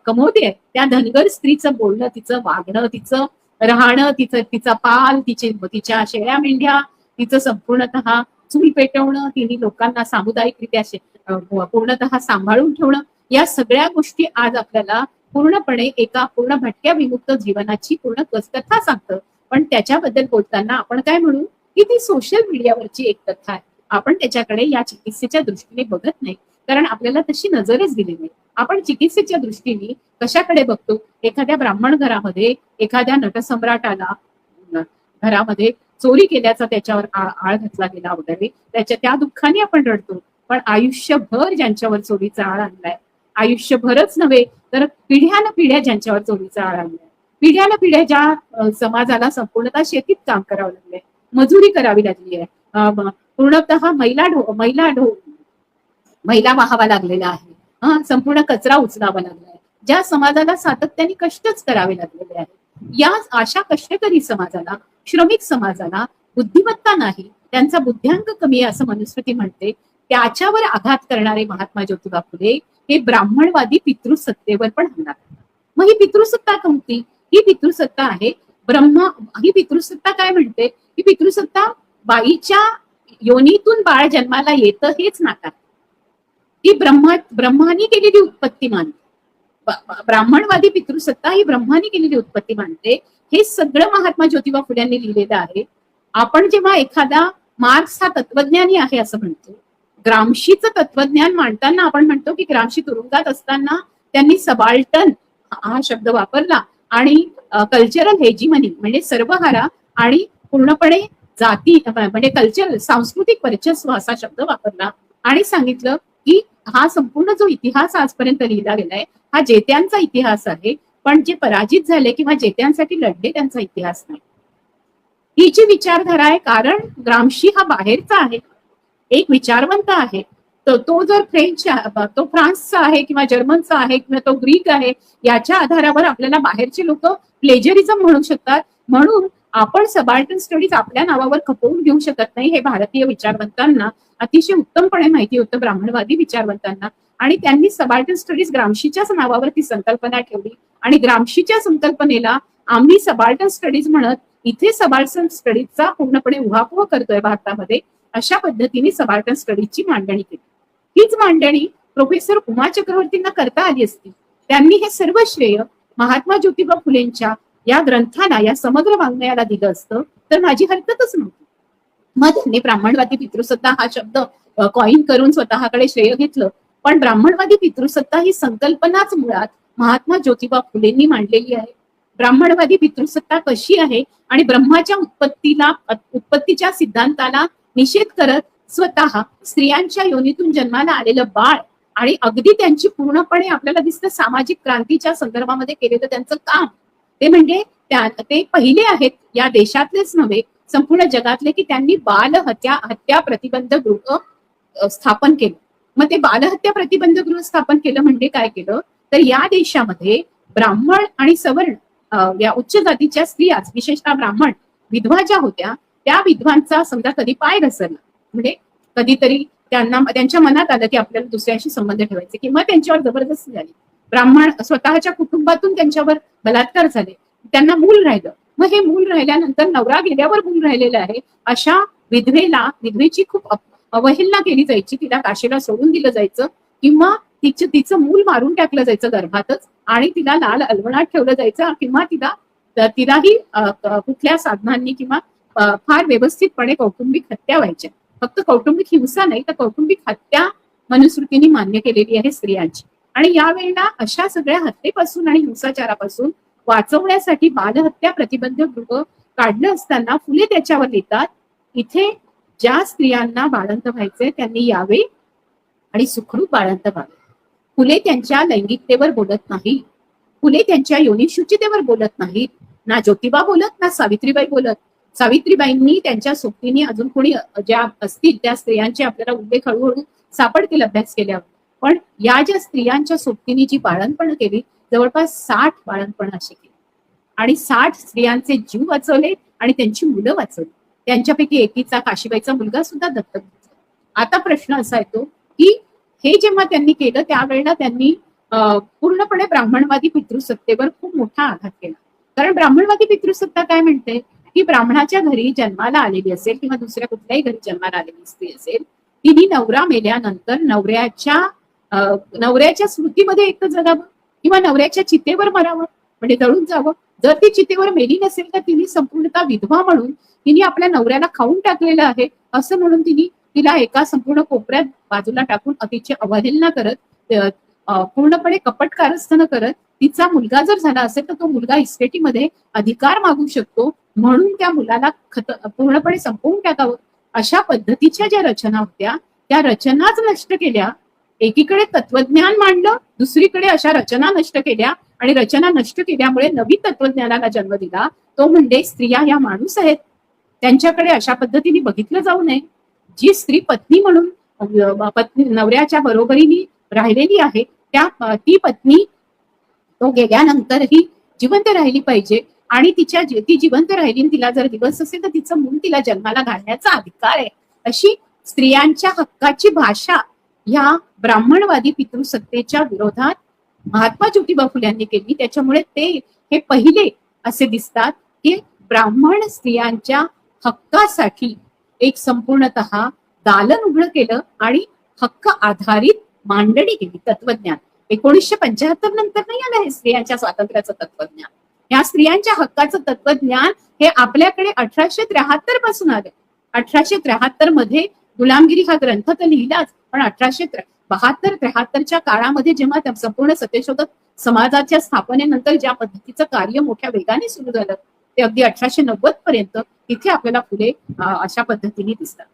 कमवते. त्या धनगर स्त्रीचं बोलणं, तिचं वागणं, तिचं राहणं, तिचा पाल, तिच्या शेळ्या मेंढ्या, तिचं संपूर्णतः चूल पेटवणं, तिने लोकांना सामुदायिकरित्या पूर्णतः सांभाळून ठेवणं, या सगळ्या गोष्टी आज आपल्याला पूर्णपणे एका पूर्ण भटक्या विमुक्त जीवनाची पूर्ण कथा सांगतं. पण त्याच्याबद्दल बोलताना आपण काय म्हणू की ती सोशल मीडियावरची एक कथा आहे. आपण त्याच्याकडे या चिकित्सेच्या दृष्टीने बघत नाही, कारण आपल्याला तशी नजरच दिली नाही. आपण चिकित्सेच्या दृष्टीने कशाकडे बघतो, एखाद्या ब्राह्मण घरामध्ये एखाद्या नटसम्राटाला घरामध्ये चोरी केल्याचा त्याच्यावर आळ घातला गेला वगैरे, त्या दुःखाने आपण रडतो. पण आयुष्यभर ज्यांच्यावर चोरीचा आळ आणलाय, आयुष्यभरच नव्हे तर पिढ्यान पिढ्या ज्यांच्यावर चोरीचा आळ आणलाय, पिढ्यान पिढ्या ज्या समाजाला संपूर्णतः शेतीत काम करावं लागलंय, मजुरी करावी लागली आहे, पूर्णतः महिला वाहावा लागलेला आहे, संपूर्ण कचरा उचलावा लागलाय, ज्या समाजाला सातत्याने कष्टच करावे लागलेले आहेत, या अशा कष्टकरी समाजाला, श्रमिक समाजाला बुद्धिमत्ता नाही, त्यांचा बुद्ध्यांक कमी आहे असं मनुस्मृती म्हणते, त्याच्यावर आघात करणारे महात्मा ज्योतिबा फुले हे ब्राह्मणवादी पितृसत्तेवर पण हल्ला करतात. मग ही पितृसत्ता कोणती? ही पितृसत्ता आहे ही पितृसत्ता काय म्हणते? ही पितृसत्ता बाईच्या योनीतून बाळ जन्माला येतं हेच नाकार, ती ब्रह्मानी केलेली उत्पत्ती मानते. ब्राह्मणवादी पितृसत्ता ही ब्रह्मानी केलेली उत्पत्ती मानते. हे सगळं महात्मा ज्योतिबा फुल्यांनी लिहिलेलं आहे. आपण जेव्हा एखादा मार्क्स हा तत्वज्ञानी आहे असं म्हणतो, ग्रामशीचं तत्वज्ञान मांडताना आपण म्हणतो की ग्रामशी तुरुंगात असताना त्यांनी सबाल्टन हा शब्द वापरला आणि कल्चरल हेजिमनी म्हणजे सर्वहारा आणि पूर्णपणे जाती म्हणजे कल्चरल सांस्कृतिक वर्चस्व असा शब्द वापरला आणि सांगितलं की हा संपूर्ण जो इतिहास आजपर्यंत लिहिला गेलाय हा जेत्यांचा इतिहास आहे, पण जे पराजित झाले किंवा जेत्यांसाठी लढले त्यांचा इतिहास नाही. ही जी विचारधारा आहे, कारण ग्रामशी हा बाहेरचा आहे, एक विचारवंत आहे, तो जर तो फ्रान्सचा आहे किंवा जर्मनचा आहे किंवा तो ग्रीक आहे, याच्या आधारावर आपल्याला बाहेरचे लोक प्लेजरिझम म्हणू शकतात. म्हणून आपण सबाल्टन स्टडीज आपल्या नावावर खपवून घेऊ शकत नाही, हे भारतीय विचारवंतांना अतिशय उत्तमपणे माहिती होतं, ब्राह्मणवादी विचारवंतांना. आणि त्यांनी सबाल्टन स्टडीज ग्रामशीच्याच नावावर ती संकल्पना ठेवली आणि ग्रामशीच्या संकल्पनेला आम्ही सबाल्टन स्टडीज म्हणत इथे सबाल्टन स्टडीजचा पूर्णपणे उहापोह करतोय भारतामध्ये, अशा पद्धतीने सबाल्टन स्टडीजची मांडणी केली. हीच मांडणी प्रोफेसर उमा चक्रवर्तींना करता आली असती. त्यांनी हे सर्व श्रेय महात्मा ज्योतिबा फुलेंच्या या ग्रंथाला, या समग्र वाङ्मयाला दिलं असतं तर माझी हरकतच नव्हती. मग त्यांनी ब्राह्मणवादी पितृसत्ता हा शब्द कॉइन करून स्वतःकडे श्रेय घेतलं. पण ब्राह्मणवादी पितृसत्ता ही संकल्पनाच मुळात महात्मा ज्योतिबा फुलेंनी मांडलेली आहे. ब्राह्मणवादी पितृसत्ता कशी आहे आणि ब्रह्माच्या उत्पत्तीच्या सिद्धांताला निषेध करत स्वतः स्त्रियांच्या योनीतून जन्माला आलेलं बाळ आणि अगदी त्यांची पूर्णपणे आपल्याला दिसतं सामाजिक क्रांतीच्या संदर्भामध्ये केलेलं त्यांचं काम, ते म्हणजे ते पहिले आहेत या देशातलेच नव्हे संपूर्ण जगातले की त्यांनी हत्या प्रतिबंध गृह स्थापन केलं. मग ते बालहत्या प्रतिबंध गृह स्थापन केलं म्हणजे काय केलं तर या देशामध्ये ब्राह्मण आणि सवर्ण या उच्च जातीच्या स्त्रिया, विशेषतः ब्राह्मण विधवा ज्या होत्या, त्या विधवांचा समजा कधी पाय घसरला, म्हणजे कधीतरी त्यांच्या मनात आलं की आपल्याला दुसऱ्याशी संबंध ठेवायचे किंवा त्यांच्यावर जबरदस्ती झाली, ब्राह्मण स्वतःच्या कुटुंबातून त्यांच्यावर बलात्कार झाले, त्यांना मूल राहिलं, मग हे मूल राहिल्यानंतर नवरा गेल्यावर मूल राहिलेलं आहे, अशा विधवेची खूप अवहेलना केली जायची, तिला काशीला सोडून दिलं जायचं किंवा तिचं मूल मारून टाकलं जायचं गर्भातच आणि तिला लाल अलवणात ठेवलं जायचं किंवा तिलाही कुठल्या साधनांनी किंवा फार व्यवस्थितपणे कौटुंबिक हत्या व्हायच्या. फक्त कौटुंबिक हिंसा नाही तर कौटुंबिक हत्या मनुस्मृतीने मान्य केलेली आहे स्त्रियांची. आणि यावेळेला अशा सगळ्या हत्येपासून आणि हिंसाचारापासून वाचवण्यासाठी बालहत्या प्रतिबंध गृह काढलं असताना फुले त्याच्यावर लिहितात, इथे ज्या स्त्रियांना बाळंत व्हायचे त्यांनी यावे आणि सुखरूप बाळंत व्हावे. फुले त्यांच्या लैंगिकतेवर बोलत नाही, फुले त्यांच्या योनिशुचितेवर बोलत नाहीत, ना ज्योतिबा बोलत ना सावित्रीबाई बोलत. सावित्रीबाईंनी त्यांच्या सोबतीने अजून कोणी ज्या असतील त्या स्त्रियांचे आपल्याला उल्लेख हळूहळू सापडतील अभ्यास केल्यावर, पण या ज्या स्त्रियांच्या सोबतीने जी बाळंतपण केली जवळपास 60 बाळंतपण अशी केली आणि 60 स्त्रियांचे जीव वाचवले आणि त्यांची मुलं वाचवली. त्यांच्यापैकी एकीचा काशीबाईचा मुलगा सुद्धा दत्तक घेतला. आता प्रश्न असा येतो की हे जेव्हा त्यांनी केलं त्यावेळेला त्यांनी पूर्णपणे ब्राह्मणवादी पितृसत्तेवर खूप मोठा आघात केला. कारण ब्राह्मणवादी पितृसत्ता काय म्हणते की ब्राह्मणाच्या घरी जन्माला आलेली असेल किंवा दुसऱ्या कुठल्याही घरी जन्माला आलेली स्त्री असेल, तिने नवरा मेल्यानंतर नवऱ्याच्या स्मृतीमध्ये एक तर जगावं किंवा नवऱ्याच्या चितेवर मरावं, म्हणजे जळून जावं. जर ती चितेवर मेली नसेल तर तिने संपूर्णतः विधवा म्हणून तिने आपल्या नवऱ्याला खाऊन टाकलेलं आहे असं म्हणून तिला एका संपूर्ण कोपऱ्यात बाजूला टाकून अतिशय अवहेलना करत, पूर्णपणे कपट कारस्थान करत, तिचा मुलगा जर झाला असेल तर तो मुलगा इस्टेटीमध्ये अधिकार मागू शकतो म्हणून त्या मुलाला पूर्णपणे संपवून टाकावं, अशा पद्धतीच्या ज्या रचना होत्या त्या रचनाच नष्ट केल्या. एकीकडे तत्वज्ञान मांडलं, दुसरीकडे अशा रचना नष्ट केल्या आणि रचना नष्ट केल्यामुळे नवीन तत्वज्ञानाला जन्म दिला, तो म्हणजे स्त्रिया या माणूस आहेत, त्यांच्याकडे अशा पद्धतीने बघितलं जाऊ नये. जी स्त्री पत्नी म्हणून नवऱ्याच्या बरोबरीने राहिलेली आहे ती पत्नी तो गेल्यानंतरही जिवंत राहिली पाहिजे आणि ती जिवंत राहिली, तिला जर दिवस असेल तर तिचं मूल तिला जन्माला घालण्याचा अधिकार आहे, अशी स्त्रियांच्या हक्काची भाषा ह्या ब्राह्मणवादी पितृसत्तेच्या विरोधात महात्मा ज्योतिबा फुल्यांनी केली. त्याच्यामुळे ते हे पहिले असे दिसतात की ब्राह्मण स्त्रियांच्या हक्कासाठी एक संपूर्णतः दालन उघड केलं आणि हक्क आधारित मांडणी केली. तत्वज्ञान 1975 नंतर नाही आलं हे स्त्रियांच्या स्वातंत्र्याचं तत्वज्ञान. या स्त्रियांच्या हक्काचं तत्वज्ञान हे आपल्याकडे 1873 पासून आलं. 1873 मध्ये गुलामगिरी हा ग्रंथ तर लिहिलाच, पण 1872-73च्या काळामध्ये जेव्हा संपूर्ण सत्यशोधक समाजाच्या स्थापनेनंतर ज्या पद्धतीचं कार्य मोठ्या वेगाने सुरू झालं ते अगदी 1890 पर्यंत तिथे आपल्याला फुले अशा पद्धतीने दिसतात.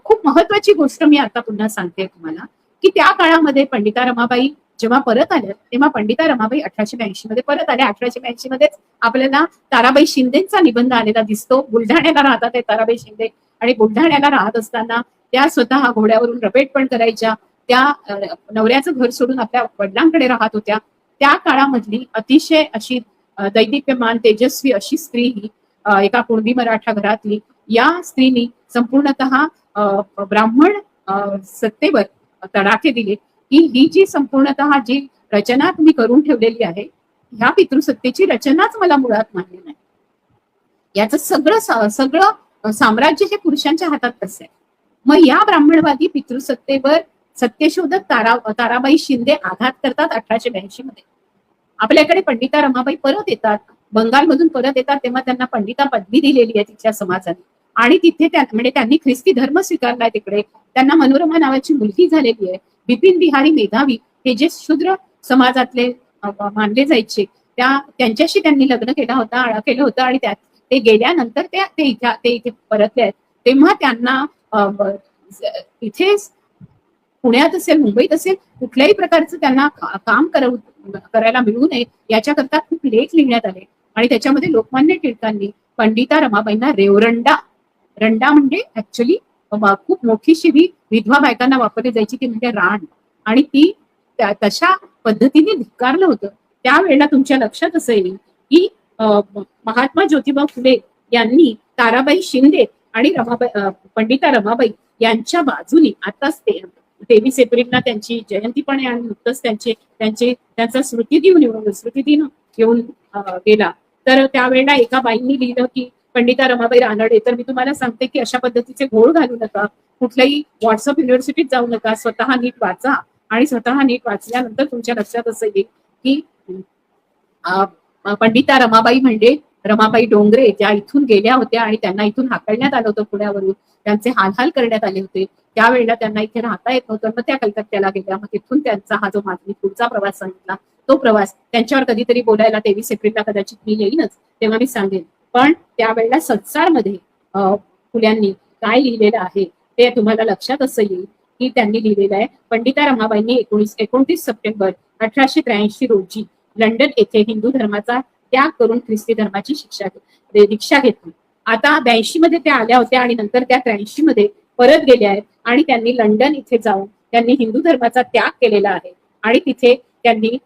खूप महत्वाची गोष्ट मी आता पुन्हा सांगते तुम्हाला की त्या काळामध्ये पंडिता रमाबाई जेव्हा परत आल्या तेव्हा पंडिता रमाबाई 1882 मध्ये परत आल्या. 1882 मध्येच आपल्याला ताराबाई शिंदेचा निबंध आलेला दिसतो. बुलढाण्याला राहतात ते ताराबाई शिंदे आणि बुलढाण्याला राहत असताना त्या स्वतः घोड्यावरून रपेट पण करायच्या. त्या नवऱ्याचं घर सोडून आपल्या वडिलांकडे राहत होत्या. त्या काळामधली अतिशय अशी दैदिप्यमान तेजस्वी अशी स्त्री ही एका कुणबी मराठा घरातली या स्त्रीनी संपूर्णतः ब्राह्मण सत्तेवर तडाखे दिले की ही जी संपूर्णतः जी रचना तुम्ही करून ठेवलेली आहे ह्या पितृसत्तेची रचनाच मला मुळात मान्य नाही. याचं सगळं साम्राज्य हे पुरुषांच्या हातात कसं आहे. मग या ब्राह्मणवादी पितृसत्तेवर सत्यशोधक ताराबाई शिंदे आघात करतात 1882 मध्ये. आपल्याकडे पंडिता रमाबाई परत येतात, बंगालमधून परत येतात, तेव्हा त्यांना पंडिता पदवी दिलेली आहे तिच्या समाजाने आणि तिथे म्हणजे त्यांनी ख्रिस्ती धर्म स्वीकारलाय. तिकडे त्यांना मनोरमा नावाची मुलगी झालेली आहे. बिपिन बिहारी मेधावी हे जे शूद्र समाजातले मानले जायचे त्यांच्याशी त्यांनी लग्न केलं होतं आणि त्यात ते गेल्यानंतर ते इथे परतले आहेत. तेव्हा त्यांना इथे पुण्यात असेल मुंबईत असेल कुठल्याही प्रकारचं त्यांना काम करायला मिळू नये याच्याकरता खूप लेख लिहिण्यात आले आणि त्याच्यामध्ये लोकमान्य टिळकांनी पंडिता रमाबाईंना रंडा म्हणजे ऍक्च्युली खूप मोठीशी विधवा बायकांना वापरली जायची ती म्हणजे राण आणि ती तशा पद्धतीने धिक्कारलं होतं. त्यावेळेला तुमच्या लक्षात असेल की महात्मा ज्योतिबा फुले यांनी ताराबाई शिंदे आणि पंडिता रमाबाई यांच्या बाजूनी आताच 23 एप्रिलला त्यांची जयंती पण आहे आणि नुकतंच त्यांचा स्मृतिदिन येऊन गेला. तर त्यावेळेला एका बाईंनी लिहिलं की पंडिता रमाबाई रानडे. तर मी तुम्हाला सांगते की अशा पद्धतीचे घोळ घालू नका, कुठल्याही व्हॉट्सअप युनिव्हर्सिटीत जाऊ नका, स्वतः नीट वाचा आणि स्वतः नीट वाचल्यानंतर तुमच्या लक्षात असं येईल की पंडिता रमाबाई म्हणजे रमाबाई डोंगरे ज्या इथून गेल्या होत्या आणि त्यांना इथून हाकलण्यात आलं होतं पुण्यावरून, त्यांचे हालहाल करण्यात आले होते. त्यावेळेला त्यांना इथे राहता येत नव्हतं, मग त्या कलकत्त्याला गेल्या. मग तिथून त्यांचा हा जो माझा पुढचा प्रवास सांगितला तो प्रवास त्यांच्यावर कधीतरी बोलायला 23 एप्रिलला कदाचित मी येईनच तेव्हा मी सांगेन. पण त्यावेळेला संसारमध्ये फुल्यांनी काय लिहिलेलं आहे ते तुम्हाला लक्षात असं येईल की त्यांनी लिहिलेलं आहे. पंडिता रमाबाईंनी 29 सप्टेंबर 1883 रोजी लंडन येथे हिंदू धर्माचा त्याग करून ख्रिस्ती धर्माची दीक्षा घेतली. आता 82 मध्ये त्या आल्या होत्या आणि नंतर त्या 83 मध्ये परत गेल्या आहेत आणि त्यांनी लंडन इथे जाऊन त्यांनी हिंदू धर्माचा त्याग केलेला आहे आणि तिथे त्यांनी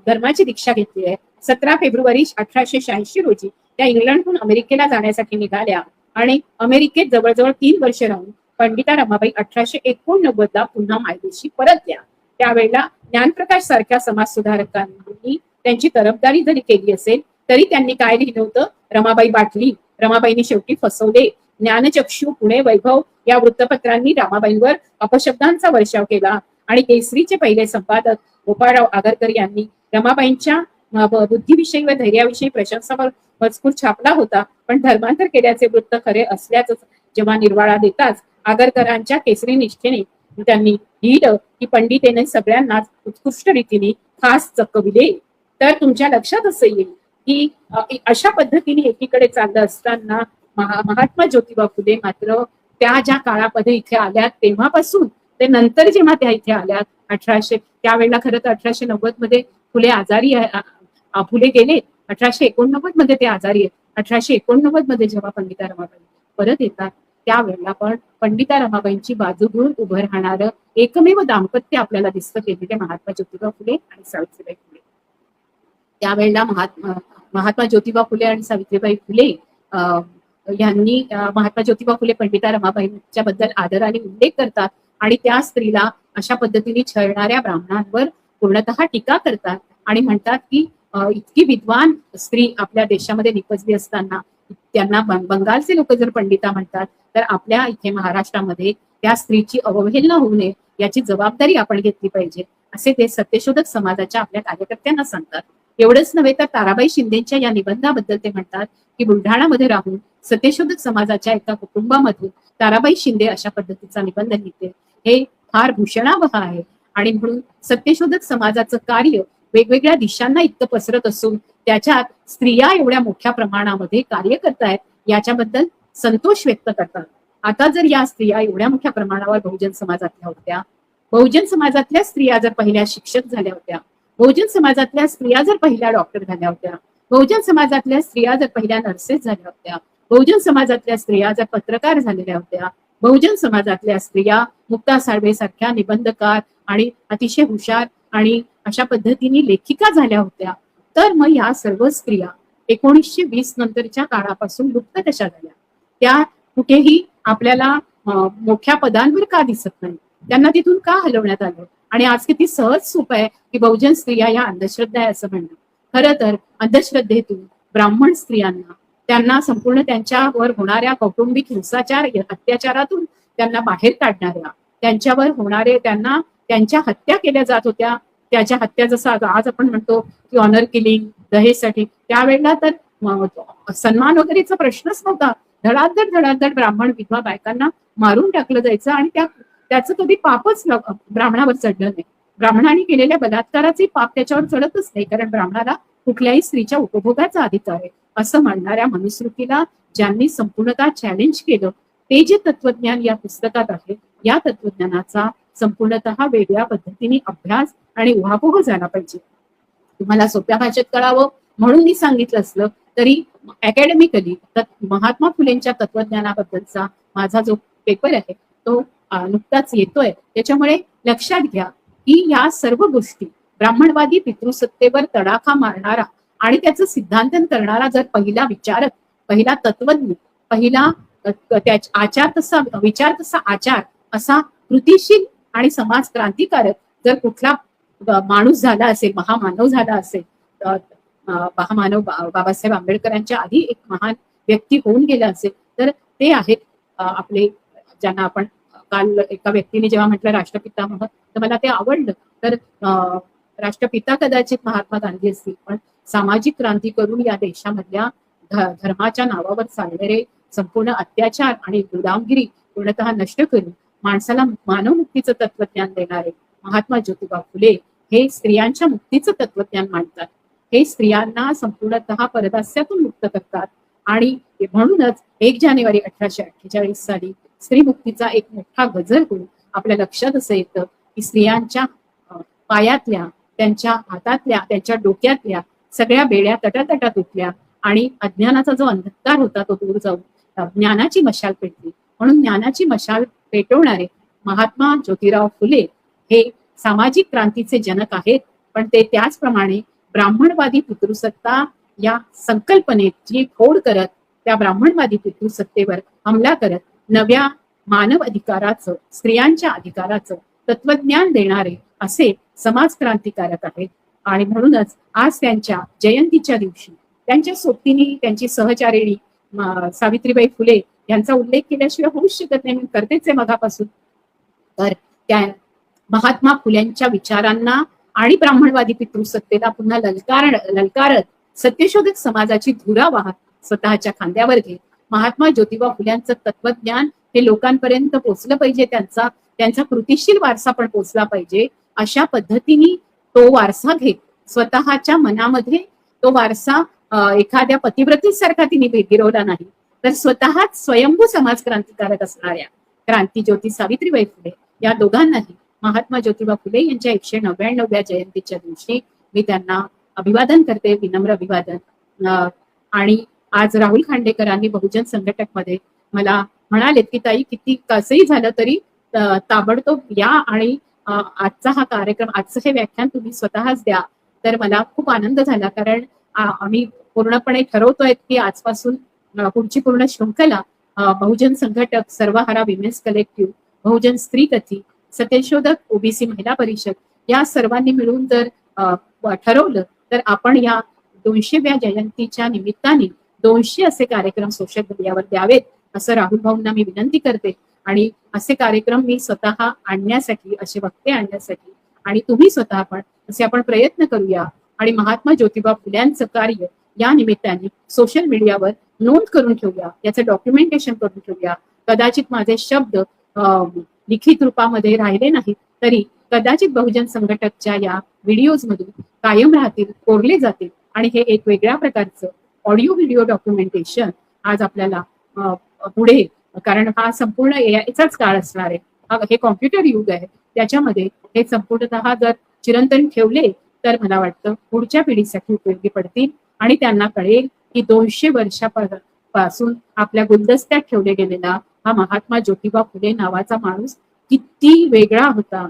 धर्माची दीक्षा घेतली आहे. 17 फेब्रुवारी 1886 रोजी त्या इंग्लंडहून अमेरिकेला जाण्यासाठी निघाल्या आणि अमेरिकेत जवळजवळ 3 वर्ष राहून पंडिता रमाबाई 1889 पुन्हा मायदेशी परतल्या. त्यावेळेला ज्ञानप्रकाश सारख्या समाज सुधारकांनी त्यांची तरफदारी जरी केली असेल तरी त्यांनी काय लिहिलं होतं, रमाबाई बाटली, रमाबाईंनी शेवटी फसवले, ज्ञानचक्षू, पुणे वैभव या वृत्तपत्रांनी रमाबाईंवर अपशब्दांचा वर्षाव केला आणि केसरीचे पहिले संपादक गोपाळराव आगरकर यांनी रमाबाईंच्या बुद्धीविषयी व धैर्याविषयी प्रशंसावर मजकूर छापला होता. पण धर्मांतर केल्याचे वृत्त खरे असल्याच जेव्हा निर्वाळा देताच आगरकरांच्या केसरी निष्ठेने त्यांनी लिहिलं की पंडितेने सगळ्यांनाच उत्कृष्ट रीतीने खास चकविले. तर तुमच्या लक्षात असं येईल की अशा पद्धतीने एकीकडे चाललं असताना महात्मा ज्योतिबा फुले मात्र त्या ज्या काळामध्ये इथे आल्यात तेव्हापासून ते नंतर जेव्हा त्या इथे आल्यात त्यावेळेला खरं तर 1890 मध्ये फुले आजारी फुले गेले, 1889 मध्ये ते आजारी आहेत. 1889 मध्ये जेव्हा पंडिता रमाबाई परत येतात त्यावेळेला पण पंडिता रमाबाईंची बाजू घेऊन उभं राहणारं एकमेव दाम्पत्य आपल्याला दिसतं ते महात्मा ज्योतिबा फुले आणि सावित्रीबाई फुले. त्यावेळेला महात्मा ज्योतिबा फुले आणि सावित्रीबाई फुले यांनी महात्मा ज्योतिबा फुले पंडिता रमाबाईंच्या बद्दल आदराने उल्लेख करतात आणि त्या स्त्रीला अशा पद्धतीने छळणाऱ्या ब्राह्मणांवर पूर्णतः टीका करतात आणि म्हणतात की इतकी विद्वान स्त्री आपल्या देशामध्ये निपजली असताना त्यांना बंगालचे लोक जर पंडिता म्हणतात तर आपल्या इथे महाराष्ट्रामध्ये त्या स्त्रीची अवहेलना होऊ नये याची जबाबदारी आपण घेतली पाहिजे असे ते सत्यशोधक समाजाच्या आपल्या कार्यकर्त्यांना सांगतात. एवढंच नव्हे तर ताराबाई शिंदेच्या या निबंधाबद्दल ते म्हणतात की बुलढाणामध्ये राहून सत्यशोधक समाजाच्या एका कुटुंबामधून ताराबाई शिंदे अशा पद्धतीचा निबंध लिहिते हे फार भूषणावह आहे आणि म्हणून सत्यशोधक समाजाचं कार्य वेगवेगळ्या दिशांना इतकं पसरत असून त्याच्यात स्त्रिया एवढ्या मोठ्या प्रमाणामध्ये कार्य करतायत याच्याबद्दल संतोष व्यक्त करतात. आता जर या स्त्रिया एवढ्या मोठ्या प्रमाणावर बहुजन समाजातल्या होत्या बहुजन समाजातल्या स्त्रिया जर पहिल्या शिक्षक झाल्या होत्या, बहुजन समाजातल्या स्त्रिया जर पहिल्या डॉक्टर झाल्या होत्या, बहुजन समाजातल्या स्त्रिया जर पहिल्या नर्सेस झाल्या होत्या, बहुजन समाजातल्या स्त्रिया जर पत्रकार झालेल्या होत्या, बहुजन समाजातल्या स्त्रिया मुक्ता साळवे सारख्या निबंधकार आणि अतिशय हुशार आणि अशा पद्धतीने लेखिका झाल्या होत्या, तर मग या सर्व स्त्रिया 1920 नंतरच्या काळापासून लुप्त कशा झाल्या? त्या कुठेही आपल्याला मोठ्या पदांवर का दिसत नाही? त्यांना तिथून का हलवण्यात आलं? आणि आज किती सहज सोप आहे की बहुजन स्त्रिया या अंधश्रद्धा आहे असं म्हणणं. खरं तर अंधश्रद्धेतून ब्राह्मण स्त्रियांना, त्यांना संपूर्ण त्यांच्यावर होणाऱ्या कौटुंबिक हिंसाचार अत्याचारातून त्यांना बाहेर काढणाऱ्या, त्यांच्यावर होणारे, त्यांना त्यांच्या हत्या केल्या जात होत्या, त्याच्या हत्या जसं आज आपण म्हणतो की ऑनर किलिंग दहेजसाठी, त्यावेळेला तर सन्मान वगैरेचा प्रश्नच नव्हता. धडाधड धडाधड ब्राह्मण विधवा बायकांना मारून टाकलं जायचं आणि त्याचं कधी पापच ब्राह्मणावर चढलं नाही. ब्राह्मणाने केलेल्या बलात्काराचे पाप त्याच्यावर चढतच नाही, कारण ब्राह्मणाला कुठल्याही स्त्रीच्या उपभोगाचा अधिकार आहे असं म्हणणाऱ्या मनुस्मृतीला ज्यांनी संपूर्णतः चॅलेंज केलं, ते जे तत्वज्ञान या पुस्तकात आहे, या तत्वज्ञानाचा संपूर्णतः वेगळ्या पद्धतीने अभ्यास आणि उहापोह झाला पाहिजे. तुम्हाला सोप्या भाषेत कळावं म्हणून मी सांगितलं असलं तरी अकॅडमिकली महात्मा फुलेंच्या तत्वज्ञानाबद्दलचा माझा जो पेपर आहे तो नुकताच येतोय. त्याच्यामुळे लक्षात घ्या की या सर्व गोष्टी ब्राह्मणवादी पितृसत्तेवर तडाखा मारणारा आणि त्याचं सिद्धांतन करणारा जर पहिला विचारक, पहिला तत्वज्ञ, पहिला आचार तसा विचार तसा आचार असा कृतिशील आणि समाज क्रांतिकारक जर कुठला माणूस झाला असेल, महामानव झाला असेल, महामानव बाबासाहेब आंबेडकरांच्या आधी एक महान व्यक्ती होऊन गेला असेल, तर ते आहेत आपले, ज्यांना आपण काल एका व्यक्तीने जेव्हा म्हटलं राष्ट्रपितामह, तर मला ते आवडलं. तर राष्ट्रपिता कदाचित महात्मा गांधी असतील, पण सामाजिक क्रांती करून या देशामधल्या धर्माच्या नावावर चालणारे संपूर्ण अत्याचार आणि गुलामगिरी पूर्णतः नष्ट करून माणसाला मानवमुक्तीचं तत्वज्ञान देणारे महात्मा ज्योतिबा फुले हे स्त्रियांच्या मुक्तीचं तत्वज्ञान मांडतात. हे स्त्रियांना संपूर्णतः परदास्यातून मुक्त करतात आणि म्हणूनच 1 जानेवारी 1848 साली स्त्री मुक्तीचा एक मोठा गजर होऊन आपल्या लक्षात असं येतं की स्त्रियांच्या पायातल्या, त्यांच्या हातातल्या, त्यांच्या डोक्यातल्या सगळ्या बेड्या तटातटात उठल्या आणि अज्ञानाचा जो अंधकार होता तो दूर जाऊन ज्ञानाची मशाल पेटली. म्हणून ज्ञानाची मशाल पेटवणारे महात्मा ज्योतिराव फुले हे सामाजिक क्रांतीचे जनक आहेत, पण ते त्याचप्रमाणे ब्राह्मणवादी पितृसत्ता या संकल्पनेची फोड करत, त्या ब्राह्मणवादी पितृसत्तेवर हमला करत नव्या मानव अधिकाराचं, स्त्रियांच्या अधिकाराचं तत्वज्ञान देणारे असे समाज क्रांतिकारक आहेत. आणि म्हणूनच आज त्यांच्या जयंतीच्या दिवशी त्यांच्या सोबतीने त्यांची सहचारिणी सावित्रीबाई फुले यांचा उल्लेख केल्याशिवाय होऊच शकत नाही. मी करतेच आहे मगापासून. तर त्या महात्मा फुल्यांच्या विचारांना आणि ब्राह्मणवादी पितृसत्तेला पुन्हा ललकारत सत्यशोधक समाजाची धुरा वाहत स्वतःच्या खांद्यावर घेत महात्मा ज्योतिबा फुल्यांचं तत्वज्ञान हे लोकांपर्यंत पोहोचलं पाहिजे, त्यांचा कृतिशील वारसा पण पोहोचला पाहिजे. अशा पद्धतीने तो वारसा घेत स्वतःच्या मनामध्ये तो वारसा एखाद्या पतिव्रतीसारखा तिने गिरवला नाही, तर स्वतःच स्वयंभू समाज क्रांतिकारक असणाऱ्या क्रांती ज्योती सावित्रीबाई फुले या दोघांनाही महात्मा ज्योतिबा फुले यांच्या 199व्या जयंतीच्या दिवशी मी त्यांना अभिवादन करते, विनम्र अभिवादन. आणि आज राहुल खांडेकरांनी बहुजन संघटक मध्ये मला म्हणालेत की ताई किती कसंही झालं तरी ताबडतोब या आणि आजचा हा कार्यक्रम, आजचं हे व्याख्यान तुम्ही स्वतःच द्या. तर मला खूप आनंद झाला, कारण आम्ही पूर्णपणे ठरवतोय की आजपासून पुढची पूर्ण शृंखला बहुजन संघटक, सर्वहारा विमेन्स कलेक्टिव्ह, बहुजन स्त्री कथी, सत्यशोधक ओबीसी महिला परिषद या सर्वांनी मिळून जर ठरवलं तर आपण या 200व्या जयंतीच्या निमित्ताने 200 असे कार्यक्रम सोशल मीडियावर द्यावेत असं राहुल भाऊंना मी विनंती करते. आणि असे कार्यक्रम मी स्वतः आणण्यासाठी, असे वक्ते आणण्यासाठी आणि तुम्ही स्वतः पण असे आपण प्रयत्न करूया आणि महात्मा ज्योतिबा फुल्यांचं कार्य या निमित्ताने सोशल मीडियावर नोंद करून ठेवूया, याचं डॉक्युमेंटेशन करून ठेवूया. कदाचित माझे शब्द लिखित रूपामध्ये राहिले नाहीत तरी कदाचित बहुजन संघटकच्या या व्हिडिओज मधून कायम राहतील, कोरले जातील आणि हे एक वेगळ्या प्रकारचं ऑडिओ व्हिडिओ डॉक्युमेंटेशन आज आपल्याला पुढे, कारण हा संपूर्ण एआयचाच काळ असणार आहे, हे कॉम्प्युटर युग आहे, त्याच्यामध्ये हे संपूर्णतः जर चिरंतन ठेवले तर मला वाटतं पुढच्या पिढीसाठी उपयोगी पडतील आणि त्यांना कळेल की 200 वर्षापासून आपल्या गुलदस्त्यात ठेवले गेलेला हा महात्मा ज्योतिबा फुले नावाचा माणूस किती वेगळा होता,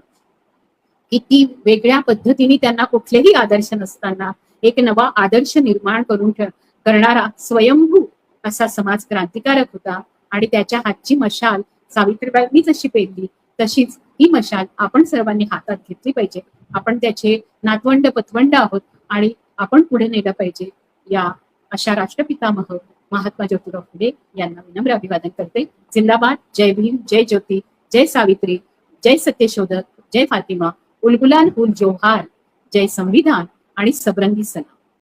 किती वेगळ्या पद्धतीने त्यांना कुठलेही आदर्श नसताना एक नवा आदर्श निर्माण करणारा स्वयंभू असा समाज क्रांतिकारक होता. आणि त्याच्या हातची मशाल सावित्रीबाईंनी जशी पेरली तशीच ही मशाल आपण सर्वांनी हातात घेतली पाहिजे. आपण त्याचे नातवंड पतवंड आहोत आणि आपण पुढे नेलं पाहिजे. या अशा राष्ट्रपितामह महात्मा ज्योतिबा फुले यांना विनम्र अभिवादन करते. जिंदाबाद. जय भीम, जय ज्योती, जय सावित्री, जय सत्यशोधक, जय फातिमा, उलगुलाल हुल जोहार, जय संविधान आणि सबरंगी सलाम.